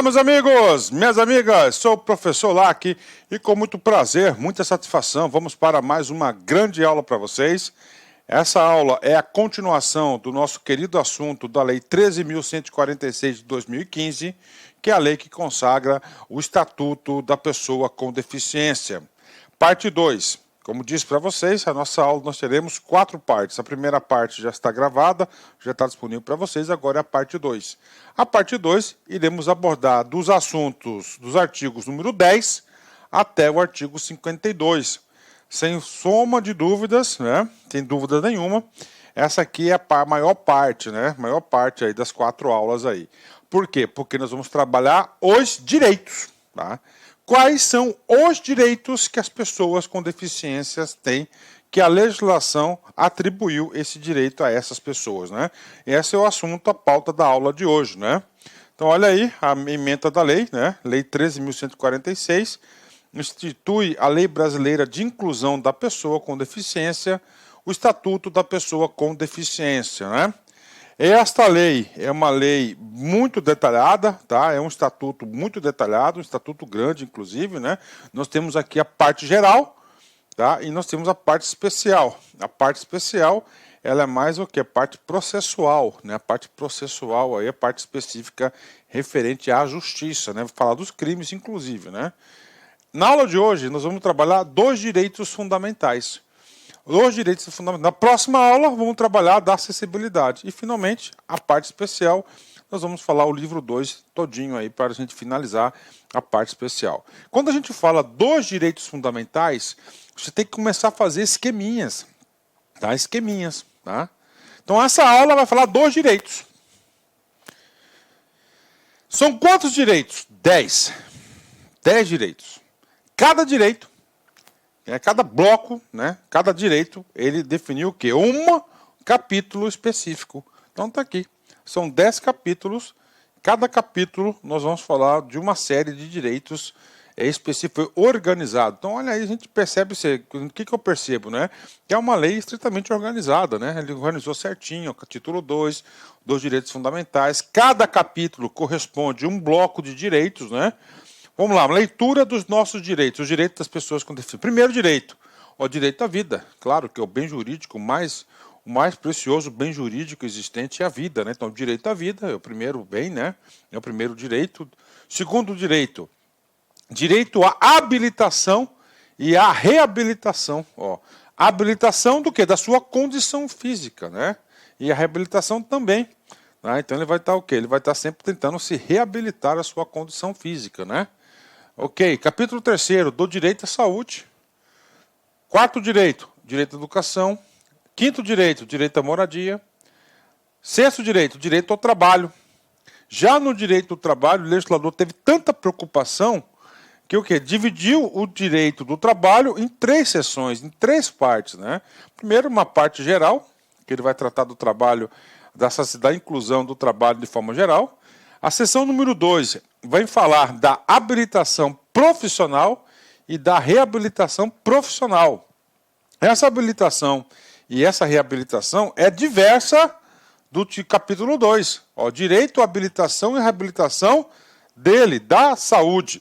Olá, meus amigos, minhas amigas, sou o professor Lac e com muito prazer, muita satisfação, vamos para mais uma grande aula para vocês. Essa aula é a continuação do nosso querido assunto da Lei 13.146 de 2015, que é a lei que consagra o Estatuto da Pessoa com Deficiência. Parte 2. Como disse para vocês, a nossa aula nós teremos 4 partes. A primeira parte já está gravada, já está disponível para vocês, agora é a parte 2. A parte 2, iremos abordar dos assuntos dos artigos número 10 até o artigo 52. Sem soma de dúvidas, né? Sem dúvida nenhuma, essa aqui é a maior parte, né? Maior parte aí das 4 aulas aí. Por quê? Porque nós vamos trabalhar os direitos, tá? Quais são os direitos que as pessoas com deficiências têm, que a legislação atribuiu esse direito a essas pessoas, né? Esse é o assunto, a pauta da aula de hoje, né? Então, olha aí a ementa da lei, né? Lei 13.146, institui a Lei Brasileira de Inclusão da Pessoa com Deficiência, o Estatuto da Pessoa com Deficiência, né? Esta lei é uma lei muito detalhada, tá? É um estatuto muito detalhado, um estatuto grande, inclusive, né? Nós temos aqui a parte geral, tá? E nós temos a parte especial. A parte especial, ela é mais o que? A parte processual, né? A parte processual aí, a parte específica referente à justiça, né? Vou falar dos crimes, inclusive, né? Na aula de hoje, nós vamos trabalhar 2 direitos fundamentais. Os direitos fundamentais. Na próxima aula, vamos trabalhar da acessibilidade. E, finalmente, a parte especial, nós vamos falar o livro 2 todinho aí para a gente finalizar a parte especial. Quando a gente fala dos direitos fundamentais, você tem que começar a fazer esqueminhas. Tá? Esqueminhas. Tá? Então, essa aula vai falar dos direitos. São quantos direitos? 10. 10 direitos. Cada direito, cada bloco, né, cada direito, ele definiu o quê? Um capítulo específico. Então está aqui. São 10 capítulos. Cada capítulo nós vamos falar de uma série de direitos específicos, organizado. Então olha aí, a gente percebe, o que eu percebo, né? Que é uma lei estritamente organizada, né? Ele organizou certinho, título 2, dos direitos fundamentais. Cada capítulo corresponde a um bloco de direitos, né? Vamos lá, leitura dos nossos direitos, os direitos das pessoas com deficiência. Primeiro direito, o direito à vida. Claro que é o bem jurídico, o mais precioso bem jurídico existente é a vida, né? Então, o direito à vida é o primeiro bem, né? É o primeiro direito. Segundo direito, direito à habilitação e à reabilitação. Ó. Habilitação do quê? Da sua condição física, né? E a reabilitação também. Então, ele vai estar o quê? Ele vai estar sempre tentando se reabilitar a sua condição física, né? Ok, capítulo 3º, do direito à saúde. 4º direito, direito à educação. 5º direito, direito à moradia. 6º direito, direito ao trabalho. Já no direito do trabalho, o legislador teve tanta preocupação que o quê? Dividiu o direito do trabalho em 3 seções, em 3 partes, né? Primeiro, uma parte geral, que ele vai tratar do trabalho, da inclusão do trabalho de forma geral. A seção número 2 vai falar da habilitação profissional e da reabilitação profissional. Essa habilitação e essa reabilitação é diversa do capítulo 2. Ó, direito à habilitação e reabilitação dele, da saúde.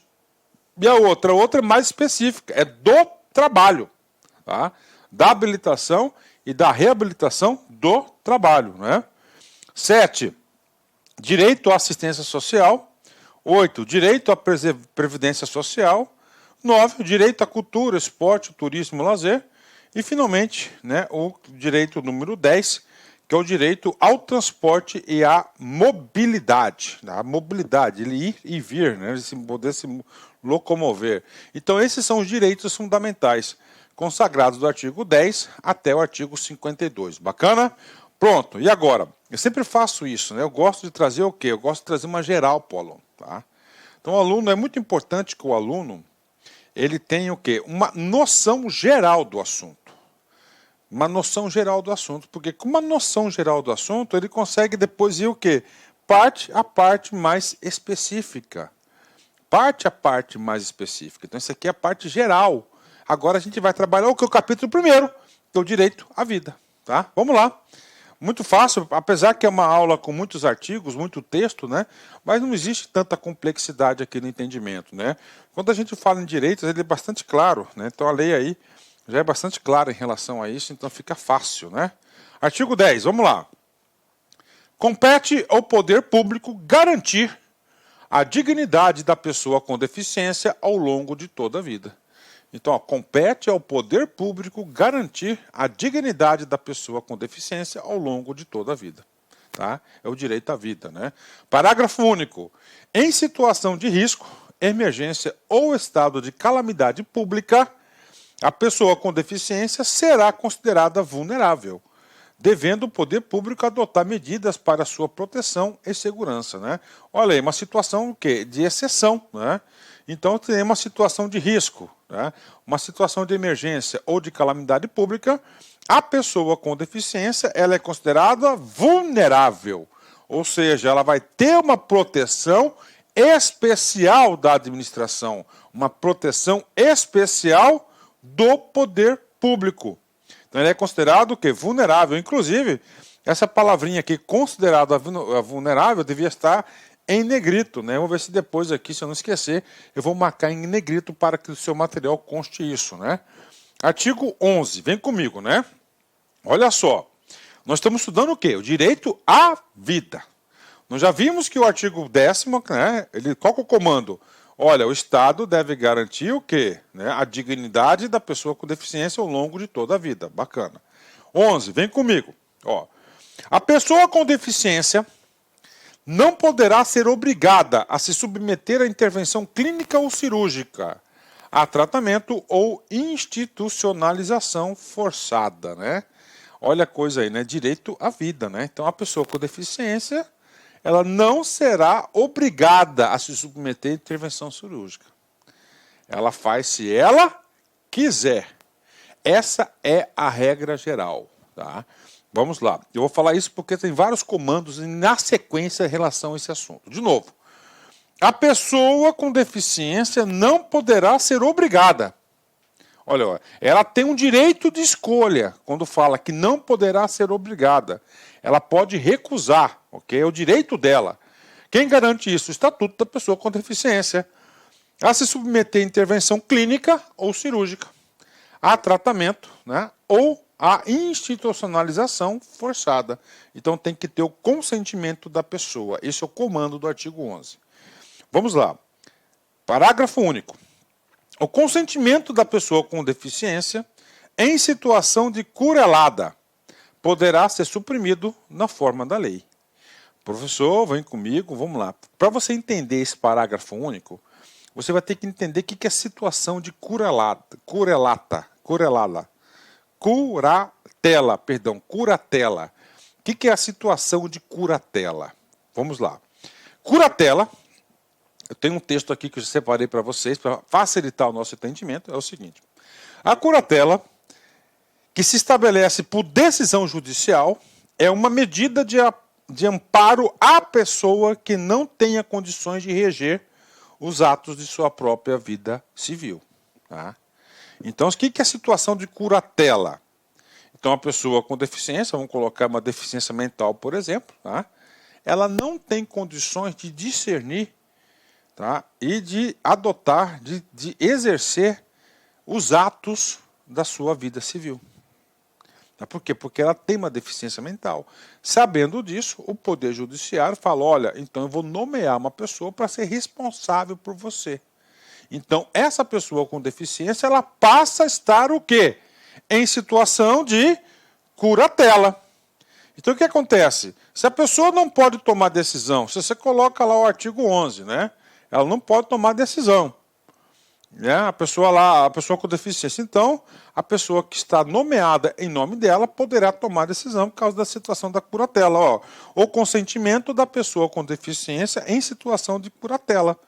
E a outra é mais específica, é do trabalho. Tá? Da habilitação e da reabilitação do trabalho. Né? 7. Direito à assistência social. 8. Direito à previdência social. 9. Direito à cultura, esporte, turismo e lazer. E, finalmente, né, o direito número 10, que é o direito ao transporte e à mobilidade. A mobilidade, ele ir e vir, né, ele poder se locomover. Então, esses são os direitos fundamentais, consagrados do artigo 10 até o artigo 52. Bacana? Pronto, e agora? Eu sempre faço isso, né? Eu gosto de trazer o quê? Eu gosto de trazer uma geral para o aluno. Tá? Então, o aluno, é muito importante que o aluno ele tenha o quê? Uma noção geral do assunto. Uma noção geral do assunto, porque com uma noção geral do assunto, ele consegue depois ir o quê? Parte a parte mais específica. Parte a parte mais específica. Então, isso aqui é a parte geral. Agora a gente vai trabalhar o que? O capítulo 1º, que é o direito à vida. Tá? Vamos lá. Muito fácil, apesar que é uma aula com muitos artigos, muito texto, né? Mas não existe tanta complexidade aqui no entendimento, né? Quando a gente fala em direitos, ele é bastante claro, né? Então a lei aí já é bastante clara em relação a isso, então fica fácil, né? Artigo 10, vamos lá. Compete ao poder público garantir a dignidade da pessoa com deficiência ao longo de toda a vida. Então, compete ao poder público garantir a dignidade da pessoa com deficiência ao longo de toda a vida. Tá? É o direito à vida, né? Parágrafo único. Em situação de risco, emergência ou estado de calamidade pública, a pessoa com deficiência será considerada vulnerável, devendo o poder público adotar medidas para sua proteção e segurança, né? Olha aí, uma situação de exceção, né? Então tem uma situação de risco, né? Uma situação de emergência ou de calamidade pública, a pessoa com deficiência ela é considerada vulnerável, ou seja, ela vai ter uma proteção especial da administração, uma proteção especial do poder público. Então ele é considerado o quê? Vulnerável. Inclusive, essa palavrinha aqui, considerado vulnerável, devia estar em negrito, né? Vamos ver se depois aqui, se eu não esquecer, eu vou marcar em negrito para que o seu material conste isso, né? Artigo 11, vem comigo, né? Olha só, nós estamos estudando o quê? O direito à vida. Nós já vimos que o artigo 10º, né? Qual que é o comando? Olha, o Estado deve garantir o quê? Né? A dignidade da pessoa com deficiência ao longo de toda a vida. Bacana. 11, vem comigo. Ó, a pessoa com deficiência não poderá ser obrigada a se submeter à intervenção clínica ou cirúrgica, a tratamento ou institucionalização forçada, né? Olha a coisa aí, né? Direito à vida, né? Então, a pessoa com deficiência, ela não será obrigada a se submeter à intervenção cirúrgica. Ela faz se ela quiser. Essa é a regra geral, tá? Vamos lá. Eu vou falar isso porque tem vários comandos na sequência em relação a esse assunto. De novo, a pessoa com deficiência não poderá ser obrigada. Olha, ela tem um direito de escolha quando fala que não poderá ser obrigada. Ela pode recusar, ok? É o direito dela. Quem garante isso? O Estatuto da Pessoa com Deficiência. A se submeter a intervenção clínica ou cirúrgica, a tratamento, né? Ou a institucionalização forçada. Então tem que ter o consentimento da pessoa. Esse é o comando do artigo 11. Vamos lá. Parágrafo único. O consentimento da pessoa com deficiência em situação de curelada poderá ser suprimido na forma da lei. Professor, vem comigo, vamos lá. Para você entender esse parágrafo único, você vai ter que entender o que é situação de curatela, curatela. O que é a situação de curatela? Vamos lá. Curatela, eu tenho um texto aqui que eu separei para vocês, para facilitar o nosso entendimento, é o seguinte. A curatela, que se estabelece por decisão judicial, é uma medida de amparo à pessoa que não tenha condições de reger os atos de sua própria vida civil. Tá? Então, o que é a situação de curatela? Então, a pessoa com deficiência, vamos colocar uma deficiência mental, por exemplo, tá? Ela não tem condições de discernir, tá? E de adotar, de exercer os atos da sua vida civil. Por quê? Porque ela tem uma deficiência mental. Sabendo disso, o Poder Judiciário fala, olha, então eu vou nomear uma pessoa para ser responsável por você. Então, essa pessoa com deficiência, ela passa a estar o quê? Em situação de curatela. Então, o que acontece? Se a pessoa não pode tomar decisão, se você coloca lá o artigo 11, né? Ela não pode tomar decisão. Né? A pessoa com deficiência. Então, a pessoa que está nomeada em nome dela poderá tomar decisão por causa da situação da curatela. Ó, o consentimento da pessoa com deficiência em situação de curatela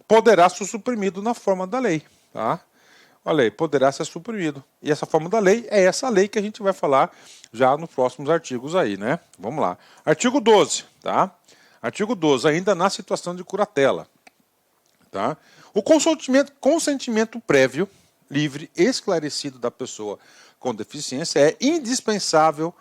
poderá ser suprimido na forma da lei. Tá? Olha aí, poderá ser suprimido. E essa forma da lei é essa lei que a gente vai falar já nos próximos artigos aí, né? Vamos lá. Artigo 12, tá? Artigo 12, ainda na situação de curatela. Tá? O consentimento prévio, livre, esclarecido da pessoa com deficiência é indispensável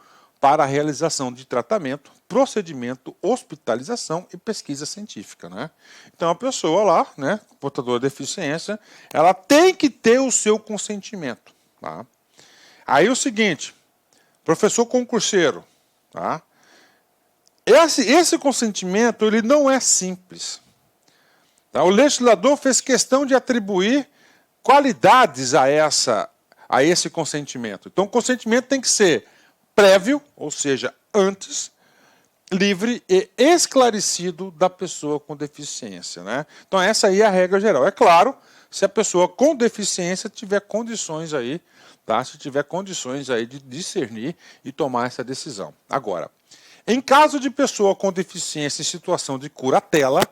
para a realização de tratamento, procedimento, hospitalização e pesquisa científica, né? Então a pessoa lá, né, portadora de deficiência, ela tem que ter o seu consentimento, tá? Aí o seguinte, professor concurseiro, tá? Esse consentimento ele não é simples. Tá? O legislador fez questão de atribuir qualidades a esse consentimento. Então o consentimento tem que ser prévio, ou seja, antes, livre e esclarecido da pessoa com deficiência, né? Então essa aí é a regra geral. É claro, se a pessoa com deficiência tiver condições aí, tá? Se tiver condições aí de discernir e tomar essa decisão. Agora, em caso de pessoa com deficiência em situação de curatela,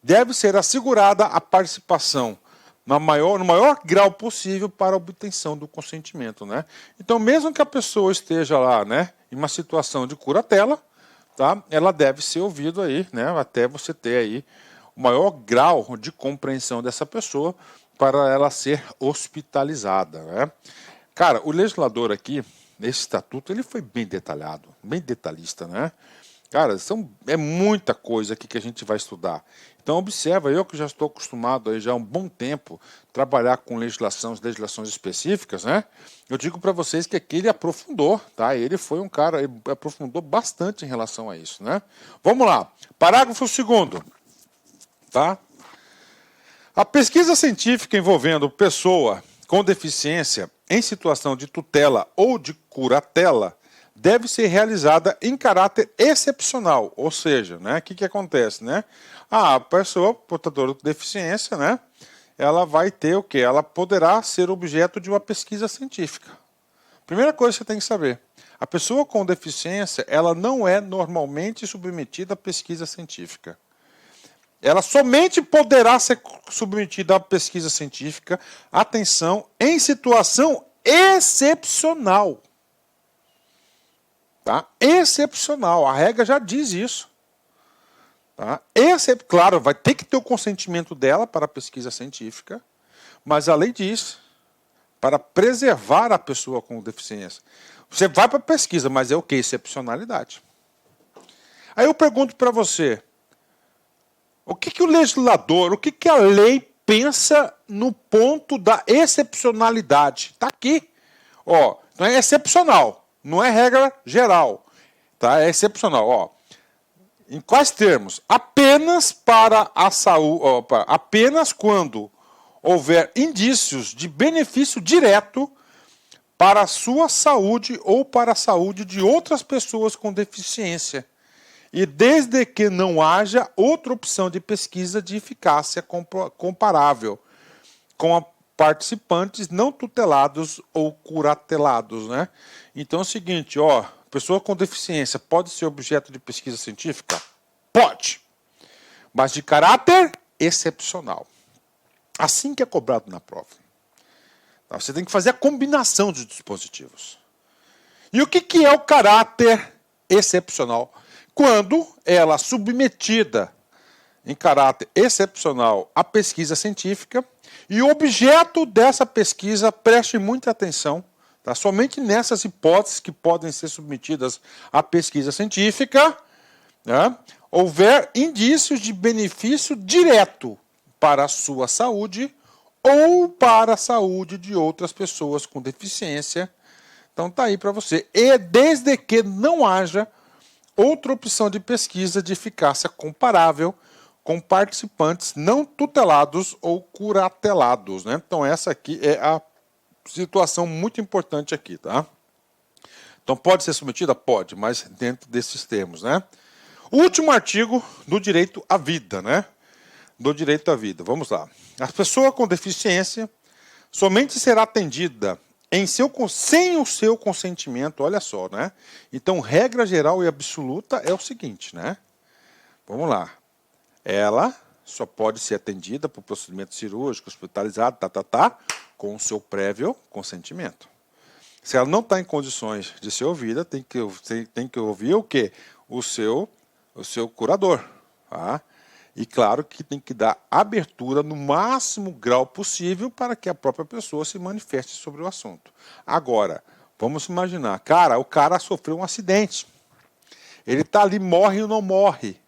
deve ser assegurada a participação no maior grau possível para a obtenção do consentimento, né? Então, mesmo que a pessoa esteja lá, né, em uma situação de curatela, tá? Ela deve ser ouvida aí, né, até você ter aí o maior grau de compreensão dessa pessoa para ela ser hospitalizada, né? Cara, o legislador aqui, nesse estatuto, ele foi bem detalhado, bem detalhista, né? Cara, é muita coisa aqui que a gente vai estudar. Então observa, eu que já estou acostumado aí já há um bom tempo trabalhar com legislações específicas, né? Eu digo para vocês que aqui ele aprofundou, tá? Ele foi um cara, ele aprofundou bastante em relação a isso, né? Vamos lá, parágrafo 2º, tá? A pesquisa científica envolvendo pessoa com deficiência em situação de tutela ou de curatela deve ser realizada em caráter excepcional, ou seja, né, o que acontece, né? A pessoa portadora de deficiência, né, ela vai ter o quê? Ela poderá ser objeto de uma pesquisa científica. Primeira coisa que você tem que saber, a pessoa com deficiência, ela não é normalmente submetida a pesquisa científica. Ela somente poderá ser submetida a pesquisa científica, atenção, em situação excepcional. Tá? Excepcional, a regra já diz isso. Tá? Claro, vai ter que ter o consentimento dela para a pesquisa científica, mas além disso, para preservar a pessoa com deficiência. Você vai para a pesquisa, mas é o que? Excepcionalidade. Aí eu pergunto para você, o que o legislador, o que a lei pensa no ponto da excepcionalidade? Está aqui. Ó, não é excepcional. Não é regra geral, tá? É excepcional. Ó. Em quais termos? Apenas para a saúde, apenas quando houver indícios de benefício direto para a sua saúde ou para a saúde de outras pessoas com deficiência. E desde que não haja outra opção de pesquisa de eficácia comparável com a participantes não tutelados ou curatelados, né? Então é o seguinte, ó, pessoa com deficiência pode ser objeto de pesquisa científica? Pode, mas de caráter excepcional. Assim que é cobrado na prova. Você tem que fazer a combinação dos dispositivos. E o que é o caráter excepcional? Quando ela é submetida em caráter excepcional à pesquisa científica, e o objeto dessa pesquisa, preste muita atenção, tá? Somente nessas hipóteses que podem ser submetidas à pesquisa científica, né, houver indícios de benefício direto para a sua saúde ou para a saúde de outras pessoas com deficiência. Então está aí para você. E desde que não haja outra opção de pesquisa de eficácia comparável com participantes não tutelados ou curatelados, né? Então essa aqui é a situação muito importante aqui, tá? Então pode ser submetida? Pode, mas dentro desses termos, né? O último artigo do direito à vida, né? Do direito à vida, vamos lá. A pessoa com deficiência somente será atendida sem o seu consentimento, olha só, né? Então, regra geral e absoluta é o seguinte, né? Vamos lá. Ela só pode ser atendida por procedimento cirúrgico, hospitalizado, com o seu prévio consentimento. Se ela não está em condições de ser ouvida, tem que ouvir o quê? O seu curador. Tá? E claro que tem que dar abertura no máximo grau possível para que a própria pessoa se manifeste sobre o assunto. Agora, Vamos imaginar, cara, o cara sofreu um acidente. Ele está ali, morre ou não morre.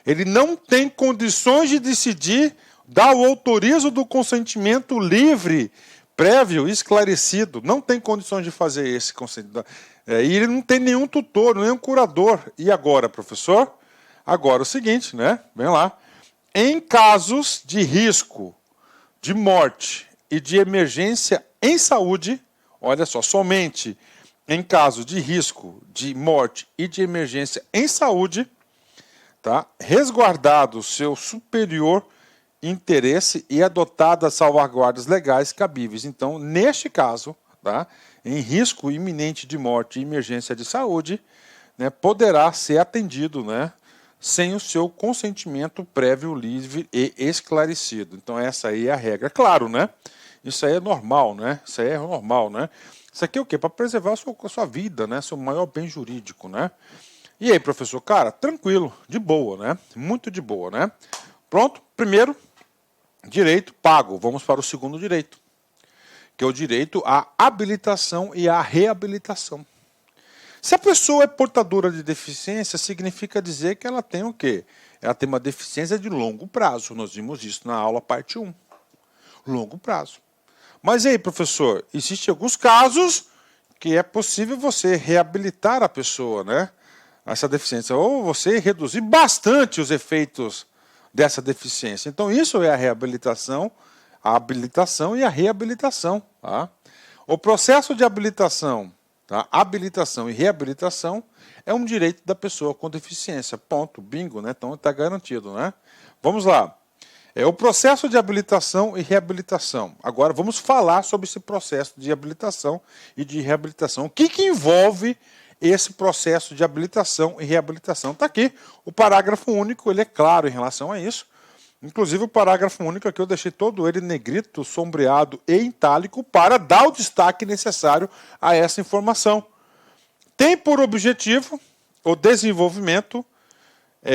Ele não tem condições de decidir dar o autorizo do consentimento livre, prévio, esclarecido. Não tem condições de fazer esse consentimento. E ele não tem nenhum tutor, nenhum curador. E agora, professor? Agora é o seguinte, né? Vem lá. Em casos de risco, de morte e de emergência em saúde, olha só, somente em caso de risco, de morte e de emergência em saúde, tá? Resguardado o seu superior interesse e adotadas salvaguardas legais cabíveis. Então, neste caso, tá? Em risco iminente de morte e emergência de saúde, né, poderá ser atendido, né, sem o seu consentimento prévio, livre e esclarecido. Então, essa aí é a regra. Claro, né? Isso aí é normal, né? Isso aí é normal, né? Isso aqui é o quê? Para preservar a sua vida, né? Seu maior bem jurídico, né? E aí, professor? Cara, tranquilo, de boa, né? Muito de boa, né? Pronto? Primeiro, direito pago. Vamos para o segundo direito, que é o direito à habilitação e à reabilitação. Se a pessoa é portadora de deficiência, significa dizer que ela tem o quê? Ela tem uma deficiência de longo prazo. Nós vimos isso na aula parte 1. Longo prazo. Mas aí, professor, existem alguns casos que é possível você reabilitar a pessoa, né? Essa deficiência, ou você reduzir bastante os efeitos dessa deficiência. Então, isso é a reabilitação, a habilitação e a reabilitação. Tá? O processo de habilitação, tá? Habilitação e reabilitação é um direito da pessoa com deficiência. Ponto, bingo, né? Então está garantido, né? Vamos lá. É o processo de habilitação e reabilitação. Agora vamos falar sobre esse processo de habilitação e de reabilitação. O que envolve esse processo de habilitação e reabilitação? Está aqui. O parágrafo único, ele é claro em relação a isso. Inclusive o parágrafo único aqui eu deixei todo ele negrito, sombreado e itálico para dar o destaque necessário a essa informação. Tem por objetivo o desenvolvimento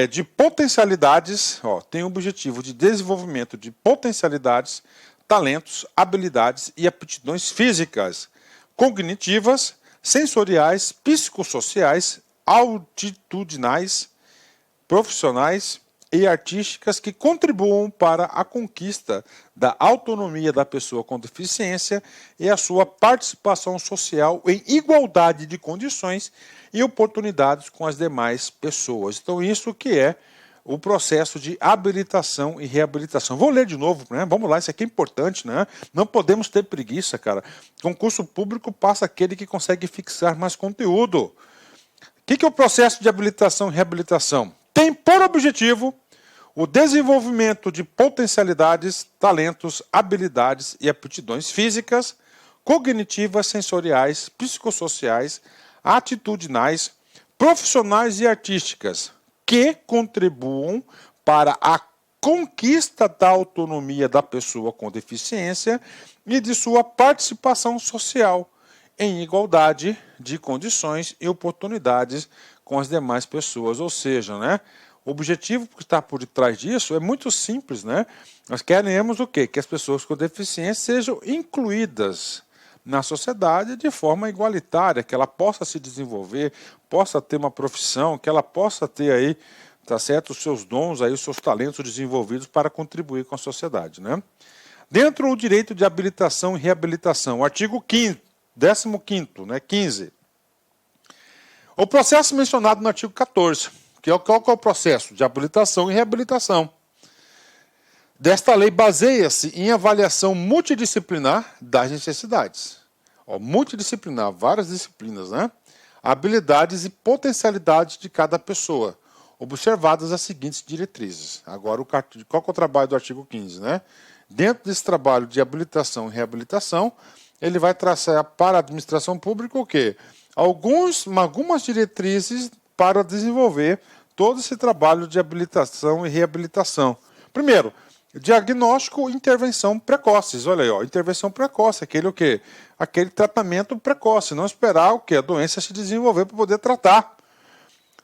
de potencialidades, tem o objetivo de desenvolvimento de potencialidades, talentos, habilidades e aptidões físicas, cognitivas, sensoriais, psicossociais, altitudinais, profissionais e artísticas que contribuam para a conquista da autonomia da pessoa com deficiência e a sua participação social em igualdade de condições e oportunidades com as demais pessoas. Então, isso que é o processo de habilitação e reabilitação. Vou ler de novo, né? Vamos lá, isso aqui é importante, né? Não podemos ter preguiça, cara. Concurso público passa aquele que consegue fixar mais conteúdo. O que é o processo de habilitação e reabilitação? Tem por objetivo o desenvolvimento de potencialidades, talentos, habilidades e aptidões físicas, cognitivas, sensoriais, psicossociais, atitudinais, profissionais e artísticas, que contribuam para a conquista da autonomia da pessoa com deficiência e de sua participação social em igualdade de condições e oportunidades com as demais pessoas. Ou seja, né, o objetivo que está por detrás disso é muito simples, né? Nós queremos o quê? Que as pessoas com deficiência sejam incluídas na sociedade de forma igualitária, que ela possa se desenvolver, possa ter uma profissão, que ela possa ter aí, tá certo, os seus dons, aí, os seus talentos desenvolvidos para contribuir com a sociedade, né? Dentro do direito de habilitação e reabilitação, o artigo 15º, né, 15. O processo mencionado no artigo 14, qual que é o processo de habilitação e reabilitação? Desta lei baseia-se em avaliação multidisciplinar das necessidades. Multidisciplinar, várias disciplinas, né? Habilidades e potencialidades de cada pessoa, observadas as seguintes diretrizes. Agora, qual que é o trabalho do artigo 15, né? Dentro desse trabalho de habilitação e reabilitação, ele vai traçar para a administração pública o quê? Algumas diretrizes para desenvolver todo esse trabalho de habilitação e reabilitação. Primeiro, diagnóstico e intervenção precoces. Olha aí, intervenção precoce, aquele o quê? Aquele tratamento precoce, não esperar o quê? A doença se desenvolver para poder tratar.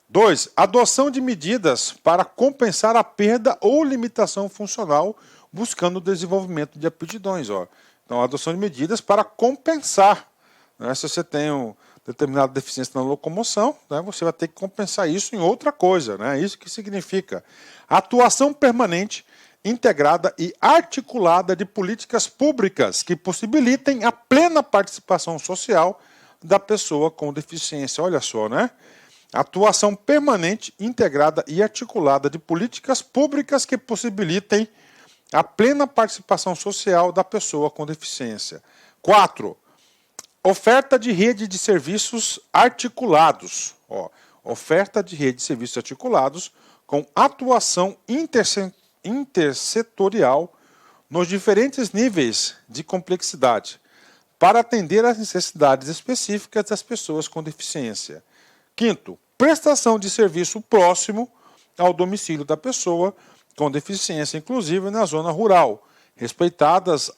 2. Adoção de medidas para compensar a perda ou limitação funcional, buscando o desenvolvimento de aptidões. Então, adoção de medidas para compensar, né? Se você tem determinada deficiência na locomoção, né, você vai ter que compensar isso em outra coisa, né? Isso que significa atuação permanente, integrada e articulada de políticas públicas que possibilitem a plena participação social da pessoa com deficiência. Olha só, né? Atuação permanente, integrada e articulada de políticas públicas que possibilitem a plena participação social da pessoa com deficiência. 4. Oferta de rede de serviços articulados. Oferta de rede de serviços articulados com atuação intersetorial nos diferentes níveis de complexidade para atender às necessidades específicas das pessoas com deficiência. 5. Prestação de serviço próximo ao domicílio da pessoa com deficiência, inclusive na zona rural, respeitadas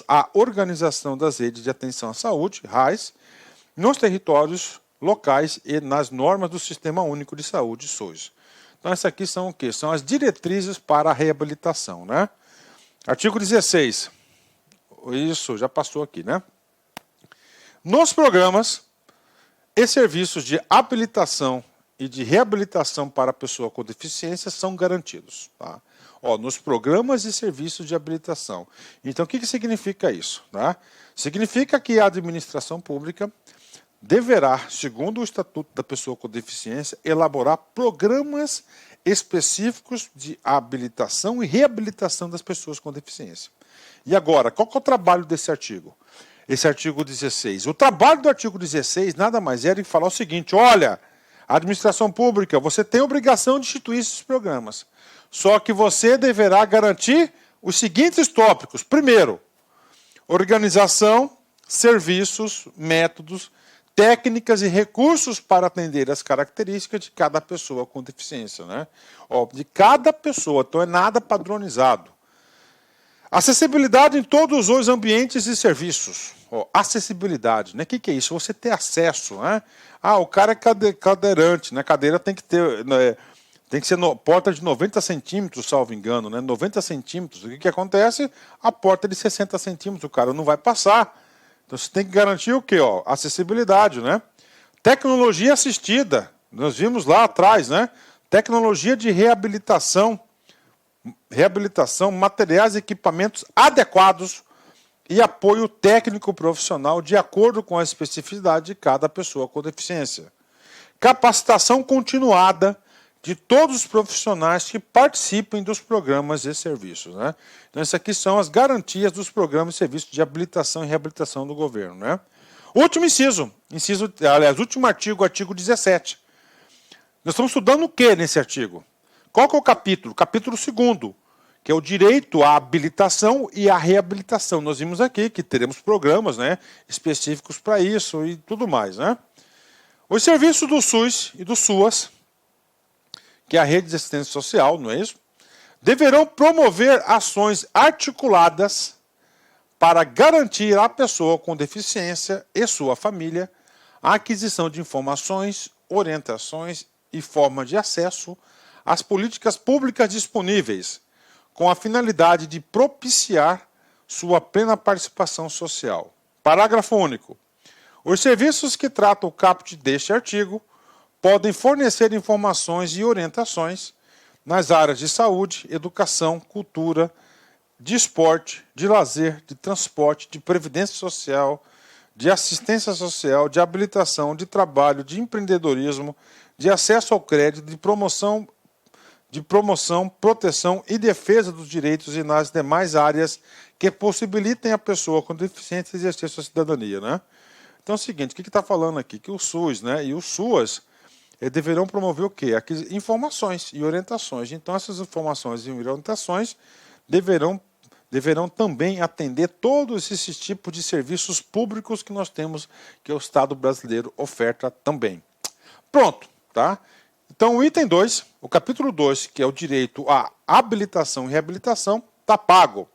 a organização das redes de atenção à saúde, RAIS, nos territórios locais e nas normas do Sistema Único de Saúde, SUS. Então, essas aqui são o quê? São as diretrizes para a reabilitação, né? Artigo 16. Isso, já passou aqui, né? Nos programas e serviços de habilitação e de reabilitação para a pessoa com deficiência são garantidos, tá? Nos programas e serviços de habilitação. Então, o que significa isso? Tá? Significa que a administração pública deverá, segundo o Estatuto da Pessoa com Deficiência, elaborar programas específicos de habilitação e reabilitação das pessoas com deficiência. E agora, qual que é o trabalho desse artigo? Esse artigo 16. O trabalho do artigo 16 nada mais é de falar o seguinte: olha, a administração pública, você tem a obrigação de instituir esses programas. Só que você deverá garantir os seguintes tópicos. Primeiro, organização, serviços, métodos, técnicas e recursos para atender as características de cada pessoa com deficiência, né? De cada pessoa, então é nada padronizado. Acessibilidade em todos os ambientes e serviços. Acessibilidade, né? O que é isso? Você ter acesso, né? O cara é cadeirante, né? Cadeira tem que ter... Tem que ser porta de 90 centímetros, salvo engano, né? 90 centímetros. O que acontece? A porta é de 60 centímetros, o cara não vai passar. Então você tem que garantir o quê? Acessibilidade, né? Tecnologia assistida. Nós vimos lá atrás, né? Tecnologia de reabilitação, materiais e equipamentos adequados e apoio técnico profissional de acordo com a especificidade de cada pessoa com deficiência. Capacitação continuada de todos os profissionais que participem dos programas e serviços, né? Então, essas aqui são as garantias dos programas e serviços de habilitação e reabilitação do governo, né? Último último artigo, artigo 17. Nós estamos estudando o que nesse artigo? Qual que é o capítulo? Capítulo 2º, que é o direito à habilitação e à reabilitação. Nós vimos aqui que teremos programas, né, específicos para isso e tudo mais, né? Os serviços do SUS e do SUAS, que é a rede de assistência social, não é isso? Deverão promover ações articuladas para garantir à pessoa com deficiência e sua família a aquisição de informações, orientações e forma de acesso às políticas públicas disponíveis, com a finalidade de propiciar sua plena participação social. Parágrafo único. Os serviços que tratam o caput deste artigo podem fornecer informações e orientações nas áreas de saúde, educação, cultura, de esporte, de lazer, de transporte, de previdência social, de assistência social, de habilitação, de trabalho, de empreendedorismo, de acesso ao crédito, de promoção, proteção e defesa dos direitos e nas demais áreas que possibilitem a pessoa com deficiência exercer sua cidadania, né? Então é o seguinte, o que está falando aqui? Que o SUS, né, e o SUAS deverão promover o quê? Informações e orientações. Então, essas informações e orientações deverão também atender todos esses tipos de serviços públicos que nós temos, que o Estado brasileiro oferta também. Pronto, tá? Então, o item 2, o capítulo 2, que é o direito à habilitação e reabilitação, está pago.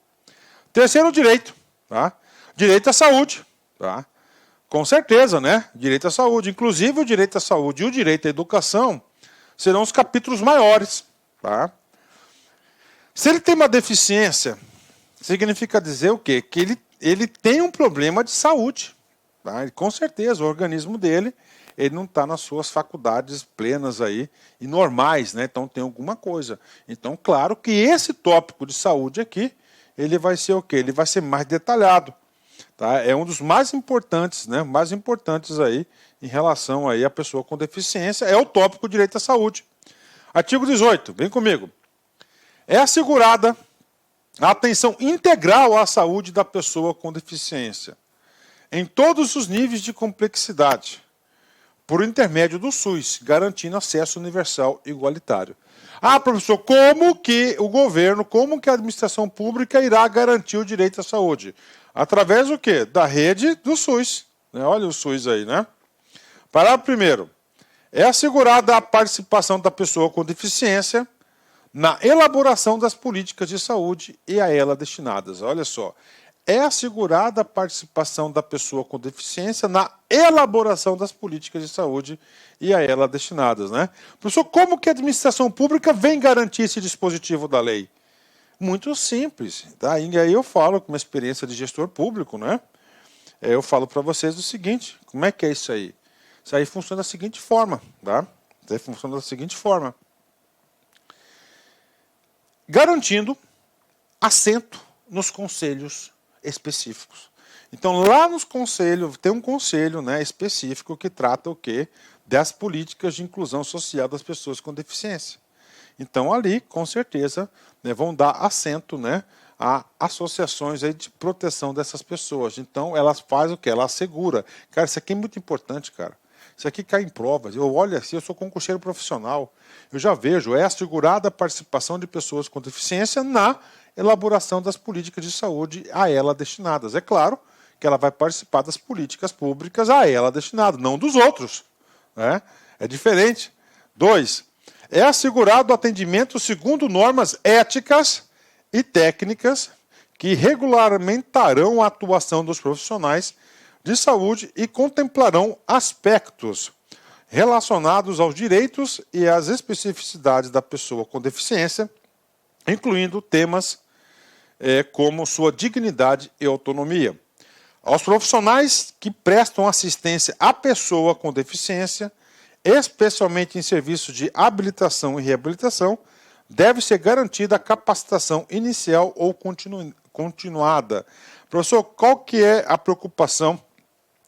Terceiro direito, tá? Direito à saúde, tá? Com certeza, né? Direito à saúde. Inclusive, o direito à saúde e o direito à educação serão os capítulos maiores. Tá? Se ele tem uma deficiência, significa dizer o quê? Que ele tem um problema de saúde. Tá? E, com certeza, o organismo dele ele não está nas suas faculdades plenas aí e normais, né? Então tem alguma coisa. Então, claro que esse tópico de saúde aqui, ele vai ser o quê? Ele vai ser mais detalhado. Tá? É um dos mais importantes, né? Mais importantes aí em relação aí à pessoa com deficiência, é o tópico direito à saúde. Artigo 18, vem comigo. É assegurada a atenção integral à saúde da pessoa com deficiência, em todos os níveis de complexidade, por intermédio do SUS, garantindo acesso universal e igualitário. Ah, professor, como que o governo, como que a administração pública irá garantir o direito à saúde? Através do quê? Da rede do SUS. Olha o SUS aí, né? Parágrafo 1º. É assegurada a participação da pessoa com deficiência na elaboração das políticas de saúde e a ela destinadas. Olha só. É assegurada a participação da pessoa com deficiência na elaboração das políticas de saúde e a ela destinadas, né? Professor, como que a administração pública vem garantir esse dispositivo da lei? Muito simples, tá? E aí eu falo com uma experiência de gestor público, né? Eu falo para vocês o seguinte, como é que é isso aí? Isso aí funciona da seguinte forma, tá? Isso aí funciona da seguinte forma. Garantindo assento nos conselhos específicos. Então, lá nos conselhos, tem um conselho, né, específico que trata o quê? Das políticas de inclusão social das pessoas com deficiência. Então, ali, com certeza, né, vão dar assento, né, a associações aí de proteção dessas pessoas. Então, elas fazem o quê? Ela assegura. Cara, isso aqui é muito importante, cara. Isso aqui cai em provas. Eu olho assim, eu sou concurseiro profissional. Eu já vejo, é assegurada a participação de pessoas com deficiência na elaboração das políticas de saúde a ela destinadas. É claro que ela vai participar das políticas públicas a ela destinadas, não dos outros. Né? É diferente. 2. É assegurado o atendimento segundo normas éticas e técnicas que regulamentarão a atuação dos profissionais de saúde e contemplarão aspectos relacionados aos direitos e às especificidades da pessoa com deficiência, incluindo temas como sua dignidade e autonomia. Aos profissionais que prestam assistência à pessoa com deficiência, especialmente em serviços de habilitação e reabilitação, deve ser garantida a capacitação inicial ou continuada. Professor, qual que é a preocupação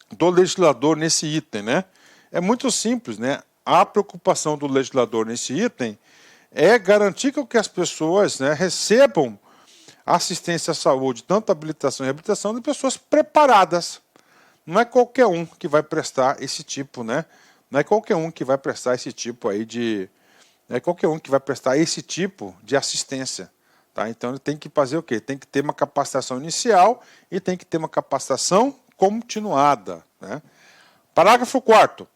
do legislador nesse item, né? É muito simples, né? A preocupação do legislador nesse item é garantir que as pessoas, né, recebam assistência à saúde, tanto habilitação e reabilitação, de pessoas preparadas. Não é qualquer um que vai prestar esse tipo, né? Não é qualquer um que vai prestar esse tipo aí de... Não é qualquer um que vai prestar esse tipo de assistência. Tá? Então ele tem que fazer o quê? Tem que ter uma capacitação inicial e tem que ter uma capacitação continuada. Né? Parágrafo 4º.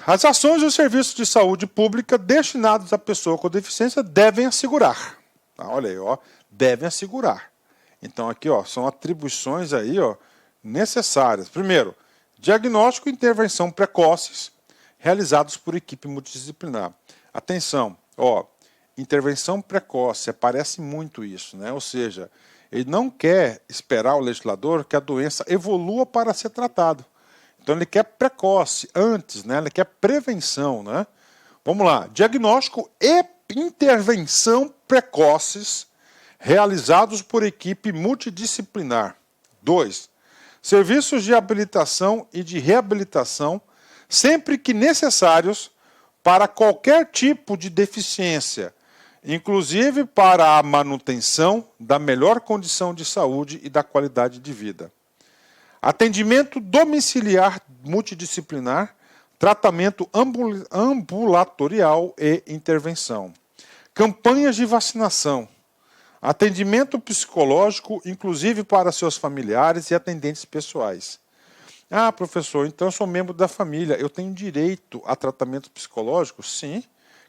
As ações dos serviços de saúde pública destinados à pessoa com deficiência devem assegurar. Tá? Olha aí, ó, devem assegurar. Então aqui, ó, são atribuições aí, ó, necessárias. Primeiro, diagnóstico e intervenção precoces realizados por equipe multidisciplinar. Atenção, ó, intervenção precoce, aparece muito isso, né? Ou seja, ele não quer esperar o legislador que a doença evolua para ser tratado. Então ele quer precoce, antes, né? Ele quer prevenção, né? Vamos lá, diagnóstico e intervenção precoces realizados por equipe multidisciplinar. 2. Serviços de habilitação e de reabilitação, sempre que necessários para qualquer tipo de deficiência, inclusive para a manutenção da melhor condição de saúde e da qualidade de vida. Atendimento domiciliar multidisciplinar, tratamento ambulatorial e intervenção. Campanhas de vacinação. Atendimento psicológico, inclusive para seus familiares e atendentes pessoais. Ah, professor, então eu sou membro da família, eu tenho direito a tratamento psicológico? Sim.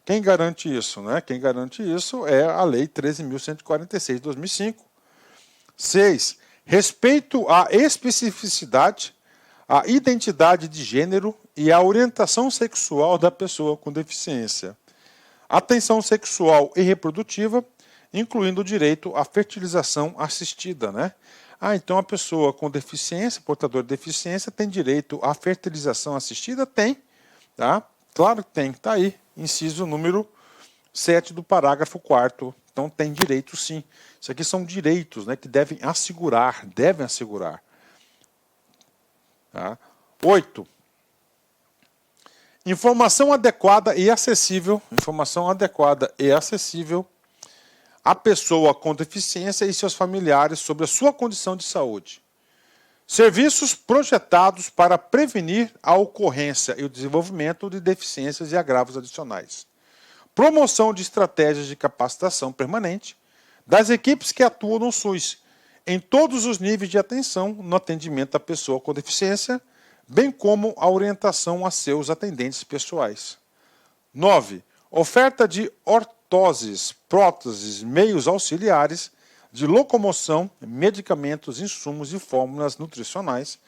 Quem garante isso? Né? Quem garante isso é a Lei 13.146 de 2005. 6. Respeito à especificidade, à identidade de gênero e à orientação sexual da pessoa com deficiência. Atenção sexual e reprodutiva, incluindo o direito à fertilização assistida, né? Ah, então a pessoa com deficiência, portador de deficiência, tem direito à fertilização assistida? Tem, tá? Claro que tem, está aí, inciso número 7 do parágrafo 4º. Então tem direito sim. Isso aqui são direitos, né, que devem assegurar. Tá? 8. Informação adequada e acessível à pessoa com deficiência e seus familiares sobre a sua condição de saúde. Serviços projetados para prevenir a ocorrência e o desenvolvimento de deficiências e agravos adicionais. Promoção de estratégias de capacitação permanente das equipes que atuam no SUS, em todos os níveis de atenção no atendimento à pessoa com deficiência, bem como a orientação a seus atendentes pessoais. 9. Oferta de ortoses, próteses, meios auxiliares de locomoção, medicamentos, insumos e fórmulas nutricionais,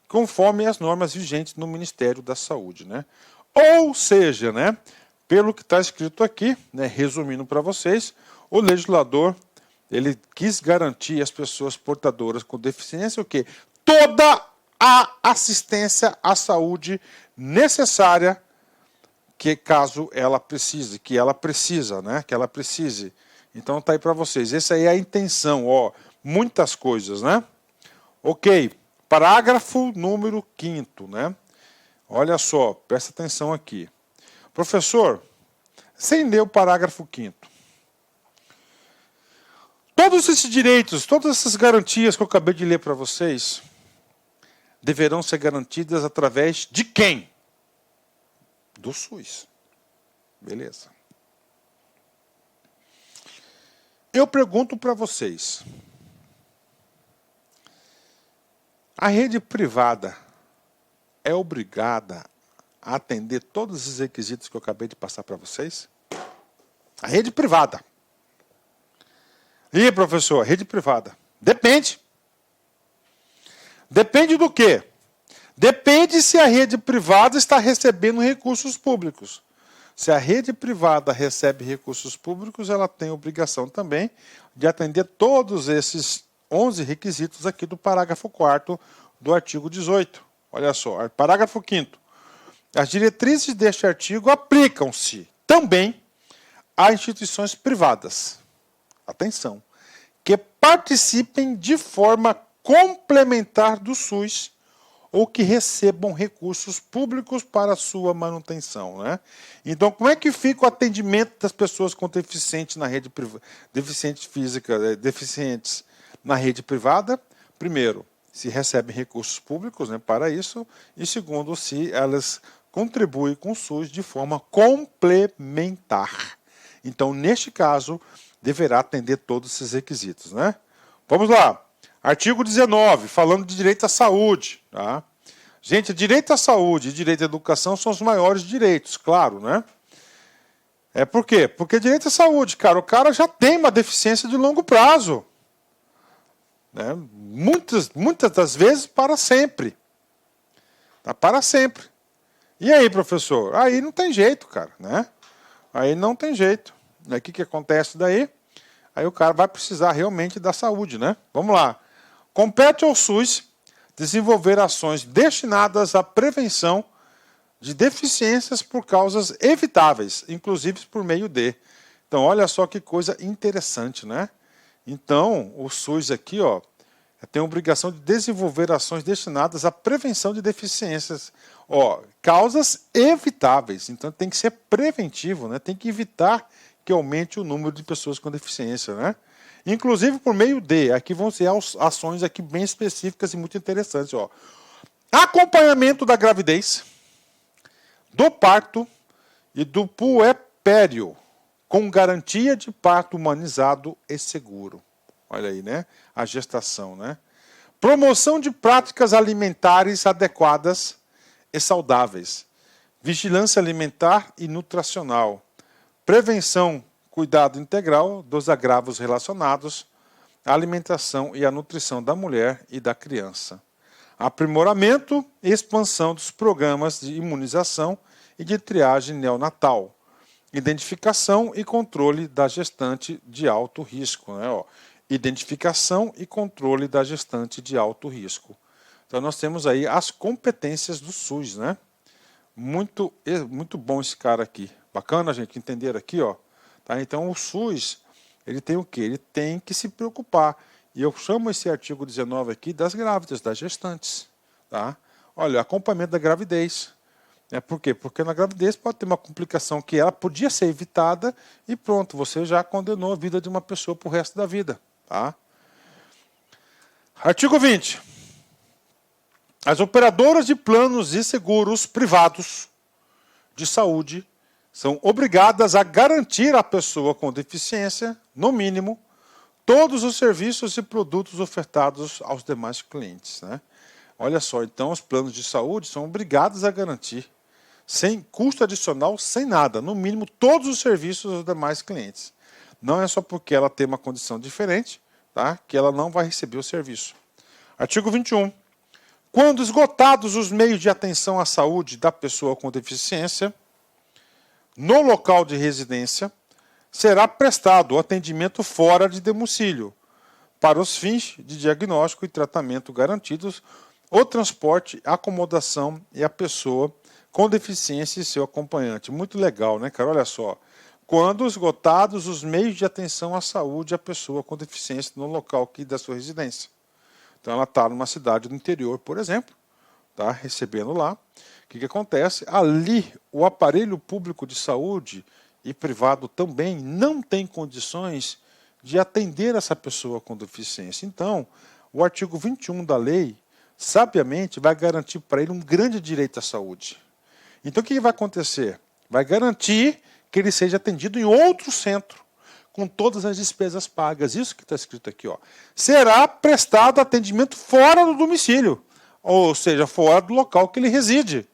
conforme as normas vigentes no Ministério da Saúde, né? Ou seja, né, pelo que está escrito aqui, né, resumindo para vocês, o legislador ele quis garantir às pessoas portadoras com deficiência o quê? Toda a assistência à saúde necessária que caso ela precise, que ela precise. Então tá aí para vocês. Essa aí é a intenção, ó, muitas coisas, né? OK. Parágrafo número 5º, né? Olha só, presta atenção aqui. Professor, sem ler o parágrafo 5º. Todos esses direitos, todas essas garantias que eu acabei de ler para vocês, deverão ser garantidas através de quem? Do SUS. Beleza. Eu pergunto para vocês. A rede privada é obrigada a atender todos os requisitos que eu acabei de passar para vocês? A rede privada. E, professor, rede privada. Depende. Depende do quê? Depende se a rede privada está recebendo recursos públicos. Se a rede privada recebe recursos públicos, ela tem obrigação também de atender todos esses 11 requisitos aqui do parágrafo 4º do artigo 18. Olha só, parágrafo 5º. As diretrizes deste artigo aplicam-se também a instituições privadas. Atenção. Que participem de forma complementar do SUS ou que recebam recursos públicos para sua manutenção, né? Então, como é que fica o atendimento das pessoas com deficientes na rede deficientes na rede privada? Primeiro, se recebem recursos públicos, né, para isso, e segundo, se elas contribuem com o SUS de forma complementar. Então, neste caso, deverá atender todos esses requisitos, né? Vamos lá. Artigo 19, falando de direito à saúde. Tá? Gente, direito à saúde e direito à educação são os maiores direitos, claro, né? Por quê? Porque direito à saúde, cara, o cara já tem uma deficiência de longo prazo. Né? Muitas das vezes para sempre. Tá? Para sempre. E aí, professor? Aí não tem jeito, cara, né? Aí não tem jeito. Aí o que acontece daí? Aí o cara vai precisar realmente da saúde, né? Vamos lá. Compete ao SUS desenvolver ações destinadas à prevenção de deficiências por causas evitáveis, inclusive por meio de. Então, olha só que coisa interessante, né? Então, o SUS aqui, ó, tem a obrigação de desenvolver ações destinadas à prevenção de deficiências. Ó, causas evitáveis. Então, tem que ser preventivo, né? Tem que evitar que aumente o número de pessoas com deficiência, né? Inclusive por meio de, aqui vão ser ações aqui bem específicas e muito interessantes, ó. Acompanhamento da gravidez, do parto e do puerpério, com garantia de parto humanizado e seguro. Olha aí, né? A gestação, né? Promoção de práticas alimentares adequadas e saudáveis. Vigilância alimentar e nutricional. Prevenção, cuidado integral dos agravos relacionados à alimentação e à nutrição da mulher e da criança. Aprimoramento e expansão dos programas de imunização e de triagem neonatal. Identificação e controle da gestante de alto risco. Né? Ó, identificação e controle da gestante de alto risco. Então nós temos aí as competências do SUS, né? Muito bom esse cara aqui. Bacana, gente, entender aqui, ó. Tá? Então o SUS, ele tem o quê? Ele tem que se preocupar. E eu chamo esse artigo 19 aqui das grávidas, das gestantes. Tá? Olha, acompanhamento da gravidez. Por quê? Porque na gravidez pode ter uma complicação que ela podia ser evitada e pronto, você já condenou a vida de uma pessoa para o resto da vida. Tá? Artigo 20. As operadoras de planos e seguros privados de saúde são obrigadas a garantir à pessoa com deficiência, no mínimo, todos os serviços e produtos ofertados aos demais clientes. Né? Olha só, então os planos de saúde são obrigados a garantir, sem custo adicional, sem nada, no mínimo todos os serviços aos demais clientes. Não é só porque ela tem uma condição diferente, tá, que ela não vai receber o serviço. Artigo 21. Quando esgotados os meios de atenção à saúde da pessoa com deficiência, no local de residência, será prestado o atendimento fora de domicílio, para os fins de diagnóstico e tratamento garantidos, o transporte, a acomodação e a pessoa com deficiência e seu acompanhante. Muito legal, né, cara? Olha só. Quando esgotados os meios de atenção à saúde, a pessoa com deficiência no local aqui da sua residência. Então ela está numa cidade do interior, por exemplo, tá, recebendo lá. O que acontece? Ali o aparelho público de saúde e privado também não tem condições de atender essa pessoa com deficiência. Então, o artigo 21 da lei, sabiamente, vai garantir para ele um grande direito à saúde. Então o que vai acontecer? Vai garantir que ele seja atendido em outro centro, com todas as despesas pagas. Isso que está escrito aqui. Ó. Será prestado atendimento fora do domicílio, ou seja, fora do local que ele reside,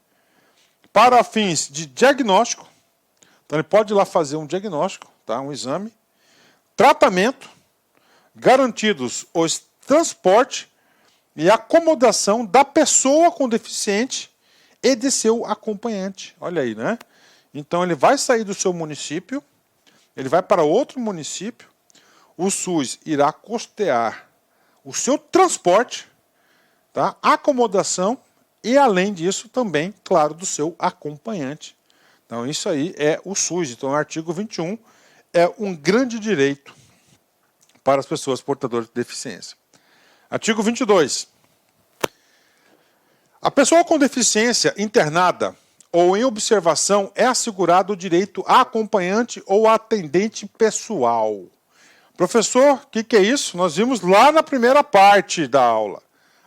para fins de diagnóstico. Então ele pode ir lá fazer um diagnóstico, tá? Um exame, tratamento, garantidos os transporte e acomodação da pessoa com deficiente e de seu acompanhante. Olha aí, né? Então ele vai sair do seu município, ele vai para outro município, o SUS irá custear o seu transporte, tá? Acomodação e, além disso, também, claro, do seu acompanhante. Então isso aí é o SUS. Então o artigo 21 é um grande direito para as pessoas portadoras de deficiência. Artigo 22. A pessoa com deficiência internada ou em observação é assegurado o direito a acompanhante ou atendente pessoal. Professor, o que é isso? Nós vimos lá na primeira parte da aula.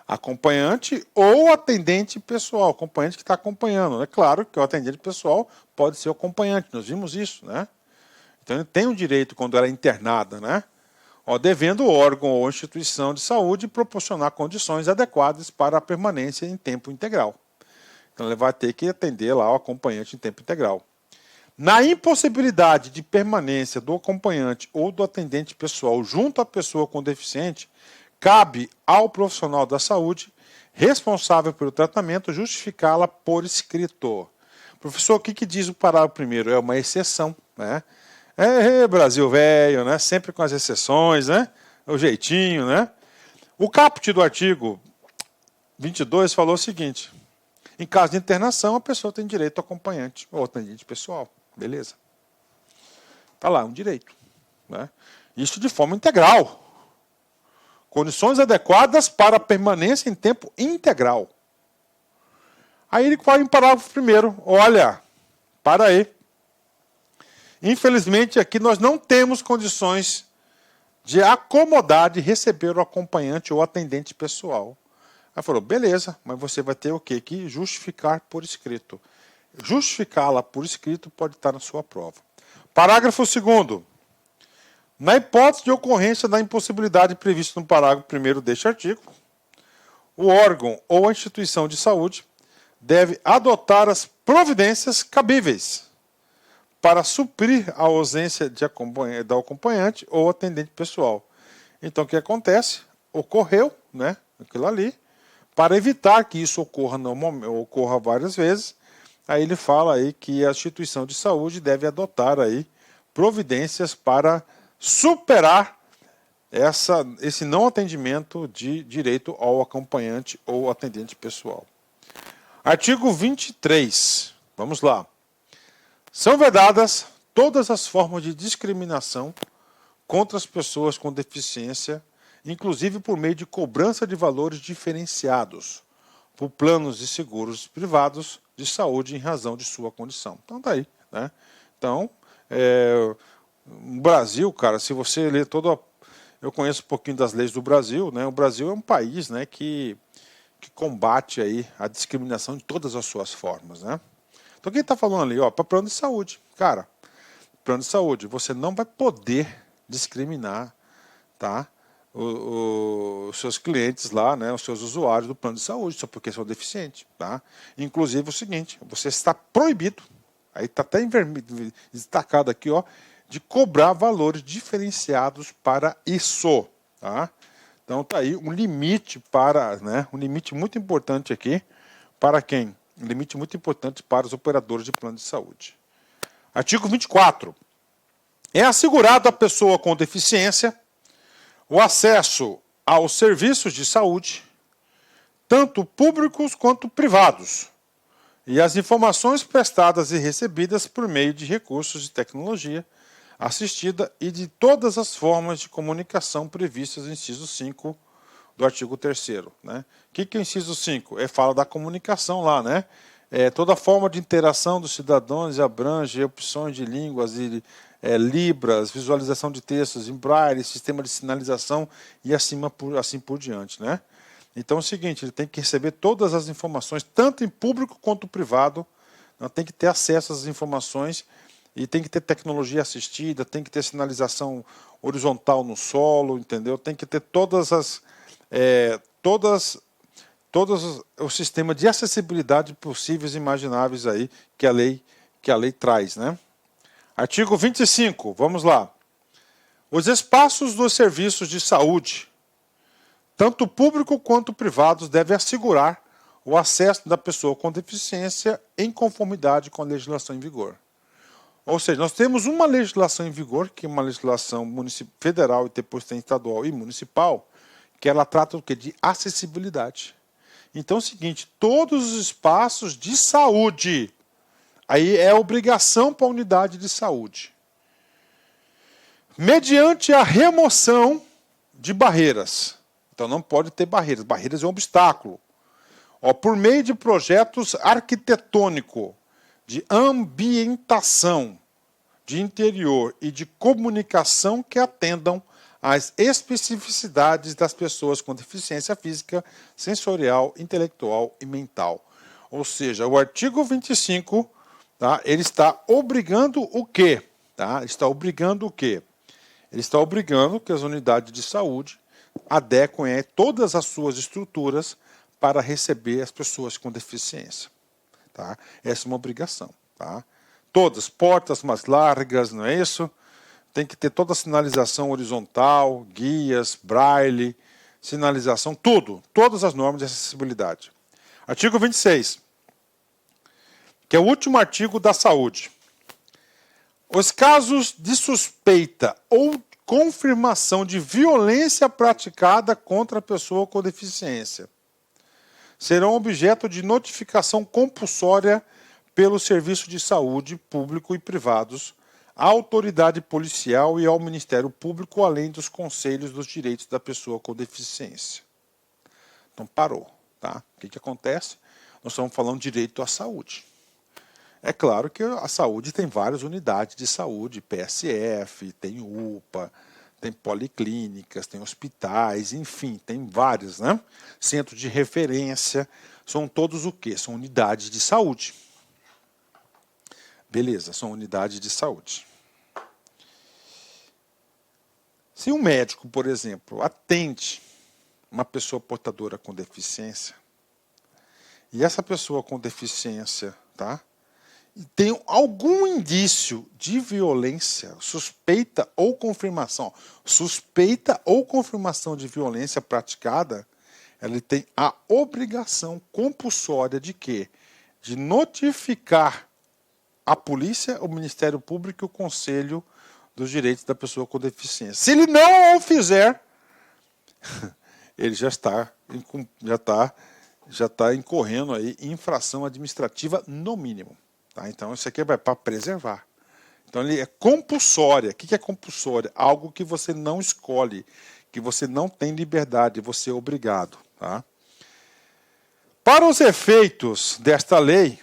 Acompanhante ou atendente pessoal. Acompanhante que está acompanhando. É claro que o atendente pessoal pode ser o acompanhante. Nós vimos isso, né? Então ele tem o direito, quando ela é internada, né? Devendo o órgão ou instituição de saúde proporcionar condições adequadas para a permanência em tempo integral. Então ele vai ter que atender lá o acompanhante em tempo integral. Na impossibilidade de permanência do acompanhante ou do atendente pessoal junto à pessoa com deficiente, cabe ao profissional da saúde responsável pelo tratamento justificá-la por escrito. Professor, o que diz o parágrafo primeiro? É uma exceção, né? Brasil velho, né? Sempre com as exceções, né? O jeitinho, né? O caput do artigo 22 falou o seguinte: em caso de internação, a pessoa tem direito ao acompanhante ou atendente pessoal. Beleza? Está lá, um direito. Né? Isso de forma integral. Condições adequadas para a permanência em tempo integral. Aí ele vai em parágrafo primeiro. Olha, para aí. Infelizmente, aqui nós não temos condições de acomodar, de receber o acompanhante ou atendente pessoal. Aí falou, beleza, mas você vai ter o quê? Que justificar por escrito. Justificá-la por escrito pode estar na sua prova. Parágrafo 2º. Na hipótese de ocorrência da impossibilidade prevista no parágrafo 1º deste artigo, o órgão ou a instituição de saúde deve adotar as providências cabíveis para suprir a ausência da acompanhante ou atendente pessoal. Então, o que acontece? Ocorreu, né, aquilo ali. Para evitar que isso ocorra várias vezes, aí ele fala aí que a instituição de saúde deve adotar aí providências para superar esse não atendimento de direito ao acompanhante ou atendente pessoal. Artigo 23. Vamos lá. São vedadas todas as formas de discriminação contra as pessoas com deficiência, inclusive por meio de cobrança de valores diferenciados por planos de seguros privados de saúde em razão de sua condição. Então tá aí, né? Então, no Brasil, cara, se você ler eu conheço um pouquinho das leis do Brasil, né? O Brasil é um país, né, que combate aí a discriminação em todas as suas formas, né? Então quem está falando ali, ó, para plano de saúde, cara, plano de saúde, você não vai poder discriminar, tá? Os seus clientes lá, né, os seus usuários do plano de saúde, só porque são deficientes, tá? Inclusive o seguinte, você está proibido, aí está até em vermelho, destacado aqui, ó, de cobrar valores diferenciados para isso, tá? Então tá aí um limite para, né, um limite muito importante aqui para quem? Um limite muito importante para os operadores de plano de saúde. Artigo 24. É assegurado à pessoa com deficiência o acesso aos serviços de saúde, tanto públicos quanto privados, e as informações prestadas e recebidas por meio de recursos de tecnologia assistida e de todas as formas de comunicação previstas no inciso 5 do artigo 3º. Né? O que é o inciso 5? Fala da comunicação lá, né? Toda forma de interação dos cidadãos abrange opções de línguas e libras, visualização de textos em braille, sistema de sinalização e assim por diante, né? Então é o seguinte, ele tem que receber todas as informações, tanto em público quanto privado, tem que ter acesso às informações e tem que ter tecnologia assistida, tem que ter sinalização horizontal no solo, entendeu? Tem que ter todos o sistema de acessibilidade possíveis e imagináveis aí que a lei traz, né? Artigo 25, vamos lá. Os espaços dos serviços de saúde, tanto público quanto privados, devem assegurar o acesso da pessoa com deficiência em conformidade com a legislação em vigor. Ou seja, nós temos uma legislação em vigor, que é uma legislação federal e depois tem estadual e municipal, que ela trata do quê? De acessibilidade. Então é o seguinte, todos os espaços de saúde, aí é obrigação para a unidade de saúde, mediante a remoção de barreiras. Então não pode ter barreiras, barreiras é um obstáculo. Por meio de projetos arquitetônicos, de ambientação, de interior e de comunicação que atendam às especificidades das pessoas com deficiência física, sensorial, intelectual e mental. Ou seja, o artigo 25, tá, ele está obrigando o quê? Tá? Está obrigando o quê? Ele está obrigando que as unidades de saúde adequem todas as suas estruturas para receber as pessoas com deficiência. Tá? Essa é uma obrigação. Tá? Todas, portas mais largas, não é isso? Tem que ter toda a sinalização horizontal, guias, braille, sinalização, tudo. Todas as normas de acessibilidade. Artigo 26, que é o último artigo da saúde. Os casos de suspeita ou confirmação de violência praticada contra a pessoa com deficiência serão objeto de notificação compulsória pelo Serviço de Saúde Público e Privados, à autoridade policial e ao Ministério Público, além dos conselhos dos direitos da pessoa com deficiência. Então parou. Tá? O que acontece? Nós estamos falando de direito à saúde. É claro que a saúde tem várias unidades de saúde, PSF, tem UPA, tem policlínicas, tem hospitais, enfim, tem vários, né? Centros de referência, são todos o quê? São unidades de saúde. Beleza, são unidades de saúde. Se um médico, por exemplo, atende uma pessoa portadora com deficiência, e essa pessoa com deficiência, tá? E tem algum indício de violência, suspeita ou confirmação de violência praticada, ele tem a obrigação compulsória de quê? De notificar a polícia, o Ministério Público e o Conselho dos direitos da pessoa com deficiência. Se ele não o fizer, ele já está incorrendo aí em infração administrativa no mínimo. Tá? Então isso aqui vai para preservar. Então ele é compulsória. O que é compulsória? Algo que você não escolhe, que você não tem liberdade, você é obrigado. Tá? Para os efeitos desta lei,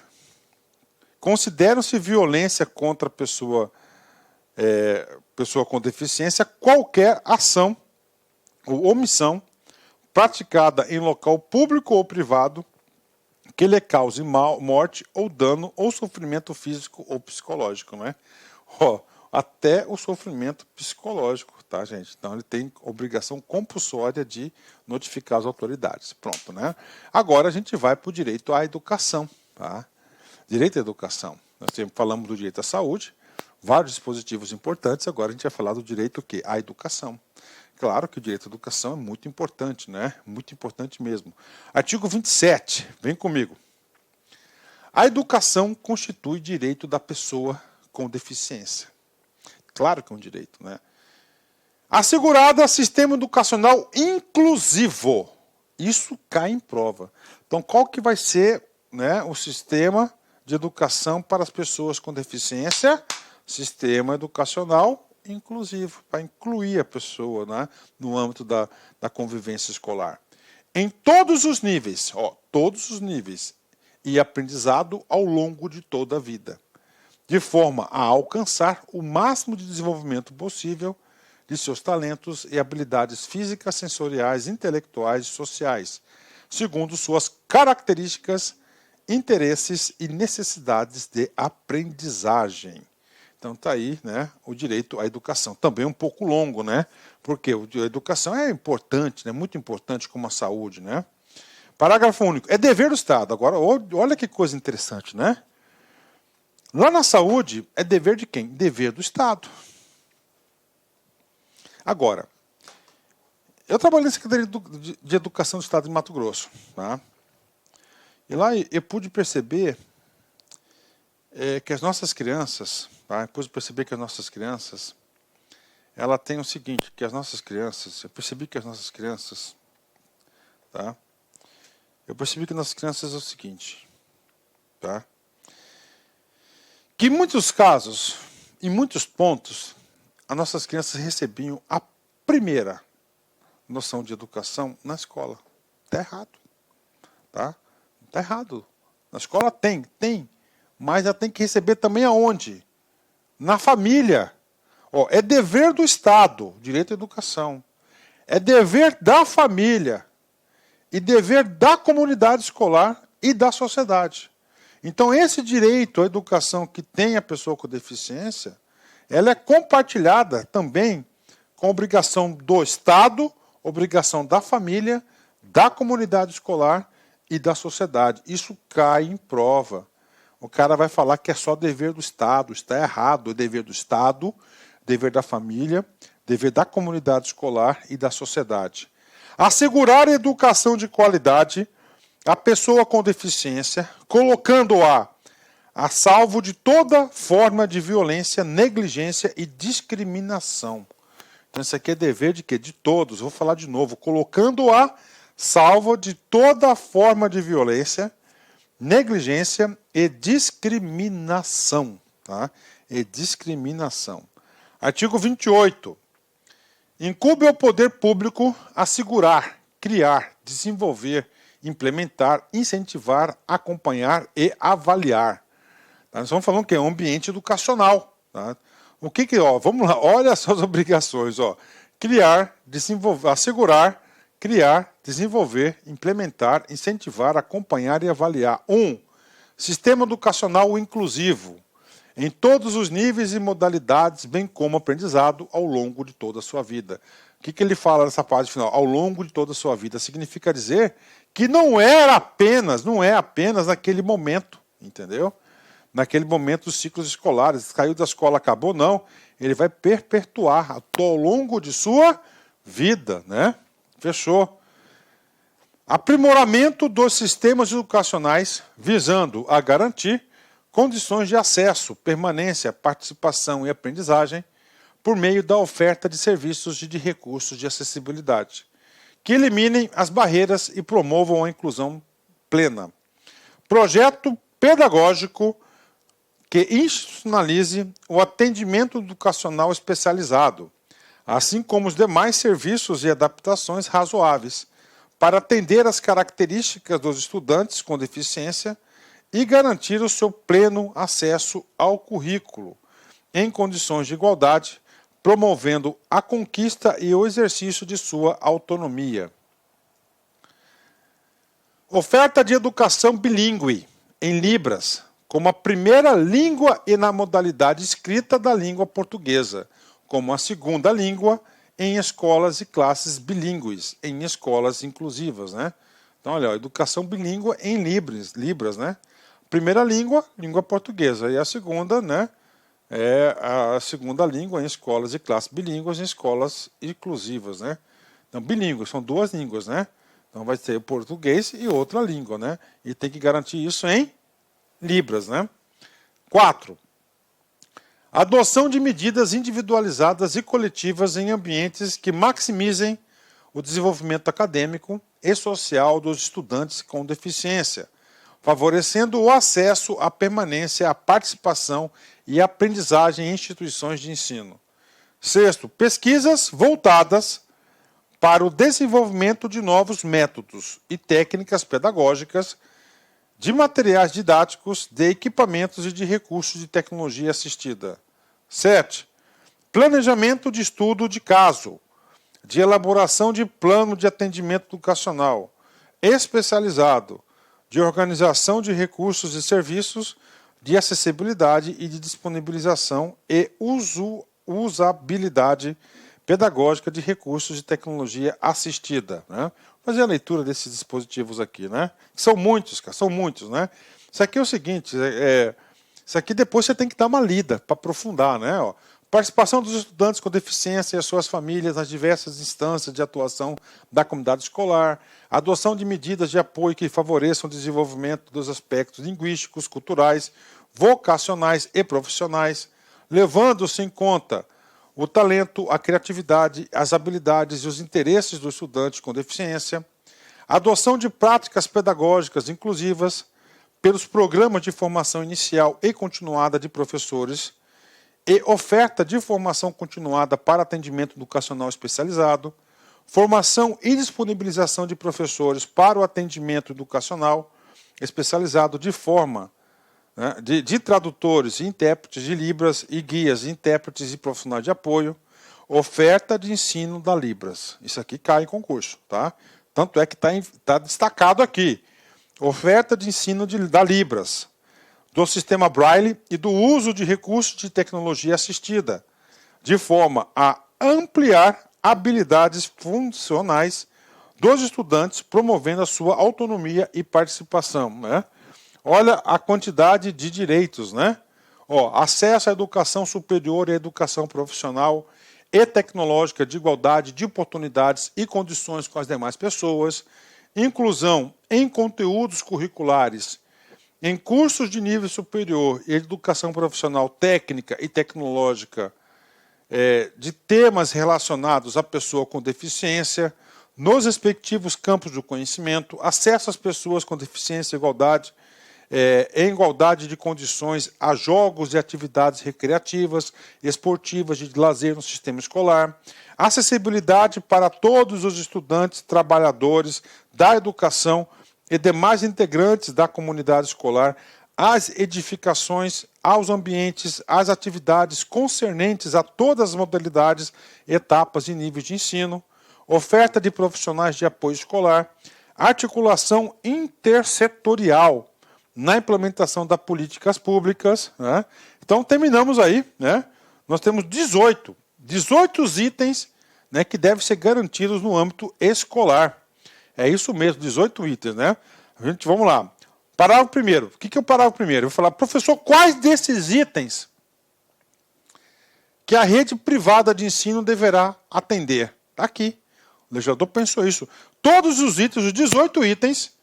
consideram-se violência contra a pessoa com deficiência qualquer ação ou omissão praticada em local público ou privado que lhe cause morte ou dano ou sofrimento físico ou psicológico, não é? Até o sofrimento psicológico, tá, gente? Então ele tem obrigação compulsória de notificar as autoridades. Pronto, né? Agora a gente vai para o direito à educação, tá? Direito à educação. Nós sempre falamos do direito à saúde, vários dispositivos importantes, agora a gente vai falar do direito à educação. Claro que o direito à educação é muito importante, né? Muito importante mesmo. Artigo 27, vem comigo. A educação constitui direito da pessoa com deficiência. Claro que é um direito, né? Assegurada sistema educacional inclusivo. Isso cai em prova. Então, qual que vai ser, né, o sistema de educação para as pessoas com deficiência? Sistema educacional inclusivo, para incluir a pessoa, né, no âmbito da convivência escolar. Em todos os níveis, todos os níveis, e aprendizado ao longo de toda a vida, de forma a alcançar o máximo de desenvolvimento possível de seus talentos e habilidades físicas, sensoriais, intelectuais e sociais, segundo suas características, interesses e necessidades de aprendizagem. Então está aí, né, o direito à educação. Também um pouco longo, né? Porque a educação é importante, né, muito importante como a saúde, né? Parágrafo único. É dever do Estado. Agora, olha que coisa interessante, né? Lá na saúde, é dever de quem? Dever do Estado. Agora, eu trabalhei na Secretaria de Educação do Estado de Mato Grosso, tá? E lá eu pude perceber que as nossas crianças, tá? Eu pude perceber que as nossas crianças, ela tem o seguinte, que as nossas crianças, eu percebi que as nossas crianças, tá? Eu percebi que as nossas crianças é o seguinte, tá? Que em muitos casos, em muitos pontos, as nossas crianças recebiam a primeira noção de educação na escola. Está errado. Tá? Está errado. Na escola tem, mas ela tem que receber também aonde? Na família. É dever do Estado, direito à educação. É dever da família e dever da comunidade escolar e da sociedade. Então, esse direito à educação que tem a pessoa com deficiência, ela é compartilhada também com obrigação do Estado, obrigação da família, da comunidade escolar e da sociedade. Isso cai em prova. O cara vai falar que é só dever do Estado, está errado. É dever do Estado, dever da família, dever da comunidade escolar e da sociedade. Assegurar a educação de qualidade à pessoa com deficiência, colocando-a a salvo de toda forma de violência, negligência e discriminação. Então isso aqui é dever de quê? De todos. Vou falar de novo. Colocando-a salvo de toda forma de violência, negligência e discriminação. Tá? E discriminação. Artigo 28. Incumbe ao poder público assegurar, criar, desenvolver, implementar, incentivar, acompanhar e avaliar. Tá? Nós estamos falando que é um ambiente educacional. Tá? O que vamos lá, olha as suas obrigações. Criar, desenvolver, assegurar, criar, desenvolver, implementar, incentivar, acompanhar e avaliar. 1. Sistema educacional inclusivo, em todos os níveis e modalidades, bem como aprendizado ao longo de toda a sua vida. O que ele fala nessa parte final? Ao longo de toda a sua vida. Significa dizer que não é apenas naquele momento, entendeu? Naquele momento dos ciclos escolares. Caiu da escola, acabou, não. Ele vai perpetuar ao longo de sua vida, né? Fechou. Aprimoramento dos sistemas educacionais, visando a garantir condições de acesso, permanência, participação e aprendizagem, por meio da oferta de serviços e de recursos de acessibilidade, que eliminem as barreiras e promovam a inclusão plena. Projeto pedagógico que institucionalize o atendimento educacional especializado, assim como os demais serviços e adaptações razoáveis, para atender às características dos estudantes com deficiência e garantir o seu pleno acesso ao currículo, em condições de igualdade, promovendo a conquista e o exercício de sua autonomia. Oferta de educação bilíngue em Libras, como a primeira língua e na modalidade escrita da língua portuguesa, como a segunda língua em escolas e classes bilíngues, em escolas inclusivas, né? Então, olha, educação bilíngue em Libras, né? Primeira língua, língua portuguesa, e a segunda, né, é a segunda língua em escolas e classes bilíngues, em escolas inclusivas, né? Então, bilíngue, são duas línguas, né? Então, vai ter o português e outra língua, né? E tem que garantir isso em Libras, né? 4. Adoção de medidas individualizadas e coletivas em ambientes que maximizem o desenvolvimento acadêmico e social dos estudantes com deficiência, favorecendo o acesso, a permanência, a participação e a aprendizagem em instituições de ensino. 6. Pesquisas voltadas para o desenvolvimento de novos métodos e técnicas pedagógicas, de materiais didáticos, de equipamentos e de recursos de tecnologia assistida. 7. Planejamento de estudo de caso, de elaboração de plano de atendimento educacional especializado, de organização de recursos e serviços, de acessibilidade e de disponibilização e usabilidade pedagógica de recursos de tecnologia assistida, né? Vou fazer a leitura desses dispositivos aqui, né? São muitos, cara, são muitos, né? Isso aqui é o seguinte, isso aqui depois você tem que dar uma lida para aprofundar, né? Ó, participação dos estudantes com deficiência e as suas famílias nas diversas instâncias de atuação da comunidade escolar, adoção de medidas de apoio que favoreçam o desenvolvimento dos aspectos linguísticos, culturais, vocacionais e profissionais, levando-se em conta o talento, a criatividade, as habilidades e os interesses do estudante com deficiência, adoção de práticas pedagógicas inclusivas pelos programas de formação inicial e continuada de professores e oferta de formação continuada para atendimento educacional especializado, formação e disponibilização de professores para o atendimento educacional especializado de forma de tradutores e intérpretes de Libras e guias, intérpretes e profissionais de apoio, oferta de ensino da Libras. Isso aqui cai em concurso, tá? Tanto é que está destacado aqui. Oferta de ensino da Libras, do sistema Braille e do uso de recursos de tecnologia assistida, de forma a ampliar habilidades funcionais dos estudantes, promovendo a sua autonomia e participação, né? Olha a quantidade de direitos, né? Ó, acesso à educação superior e à educação profissional e tecnológica de igualdade de oportunidades e condições com as demais pessoas, inclusão em conteúdos curriculares, em cursos de nível superior e educação profissional técnica e tecnológica de temas relacionados à pessoa com deficiência, nos respectivos campos do conhecimento, acesso às pessoas com deficiência e igualdade, em igualdade de condições a jogos e atividades recreativas, esportivas de lazer no sistema escolar, acessibilidade para todos os estudantes, trabalhadores da educação e demais integrantes da comunidade escolar, às edificações, aos ambientes, às atividades concernentes a todas as modalidades, etapas e níveis de ensino, oferta de profissionais de apoio escolar, articulação intersetorial na implementação das políticas públicas, né? Então, terminamos aí, né? Nós temos 18 itens, né, que devem ser garantidos no âmbito escolar. É isso mesmo, 18 itens, né? Vamos lá. Parágrafo primeiro. O que é o parágrafo primeiro? Eu vou falar, professor, quais desses itens que a rede privada de ensino deverá atender? Está aqui. O legislador pensou isso. Todos os itens, os 18 itens,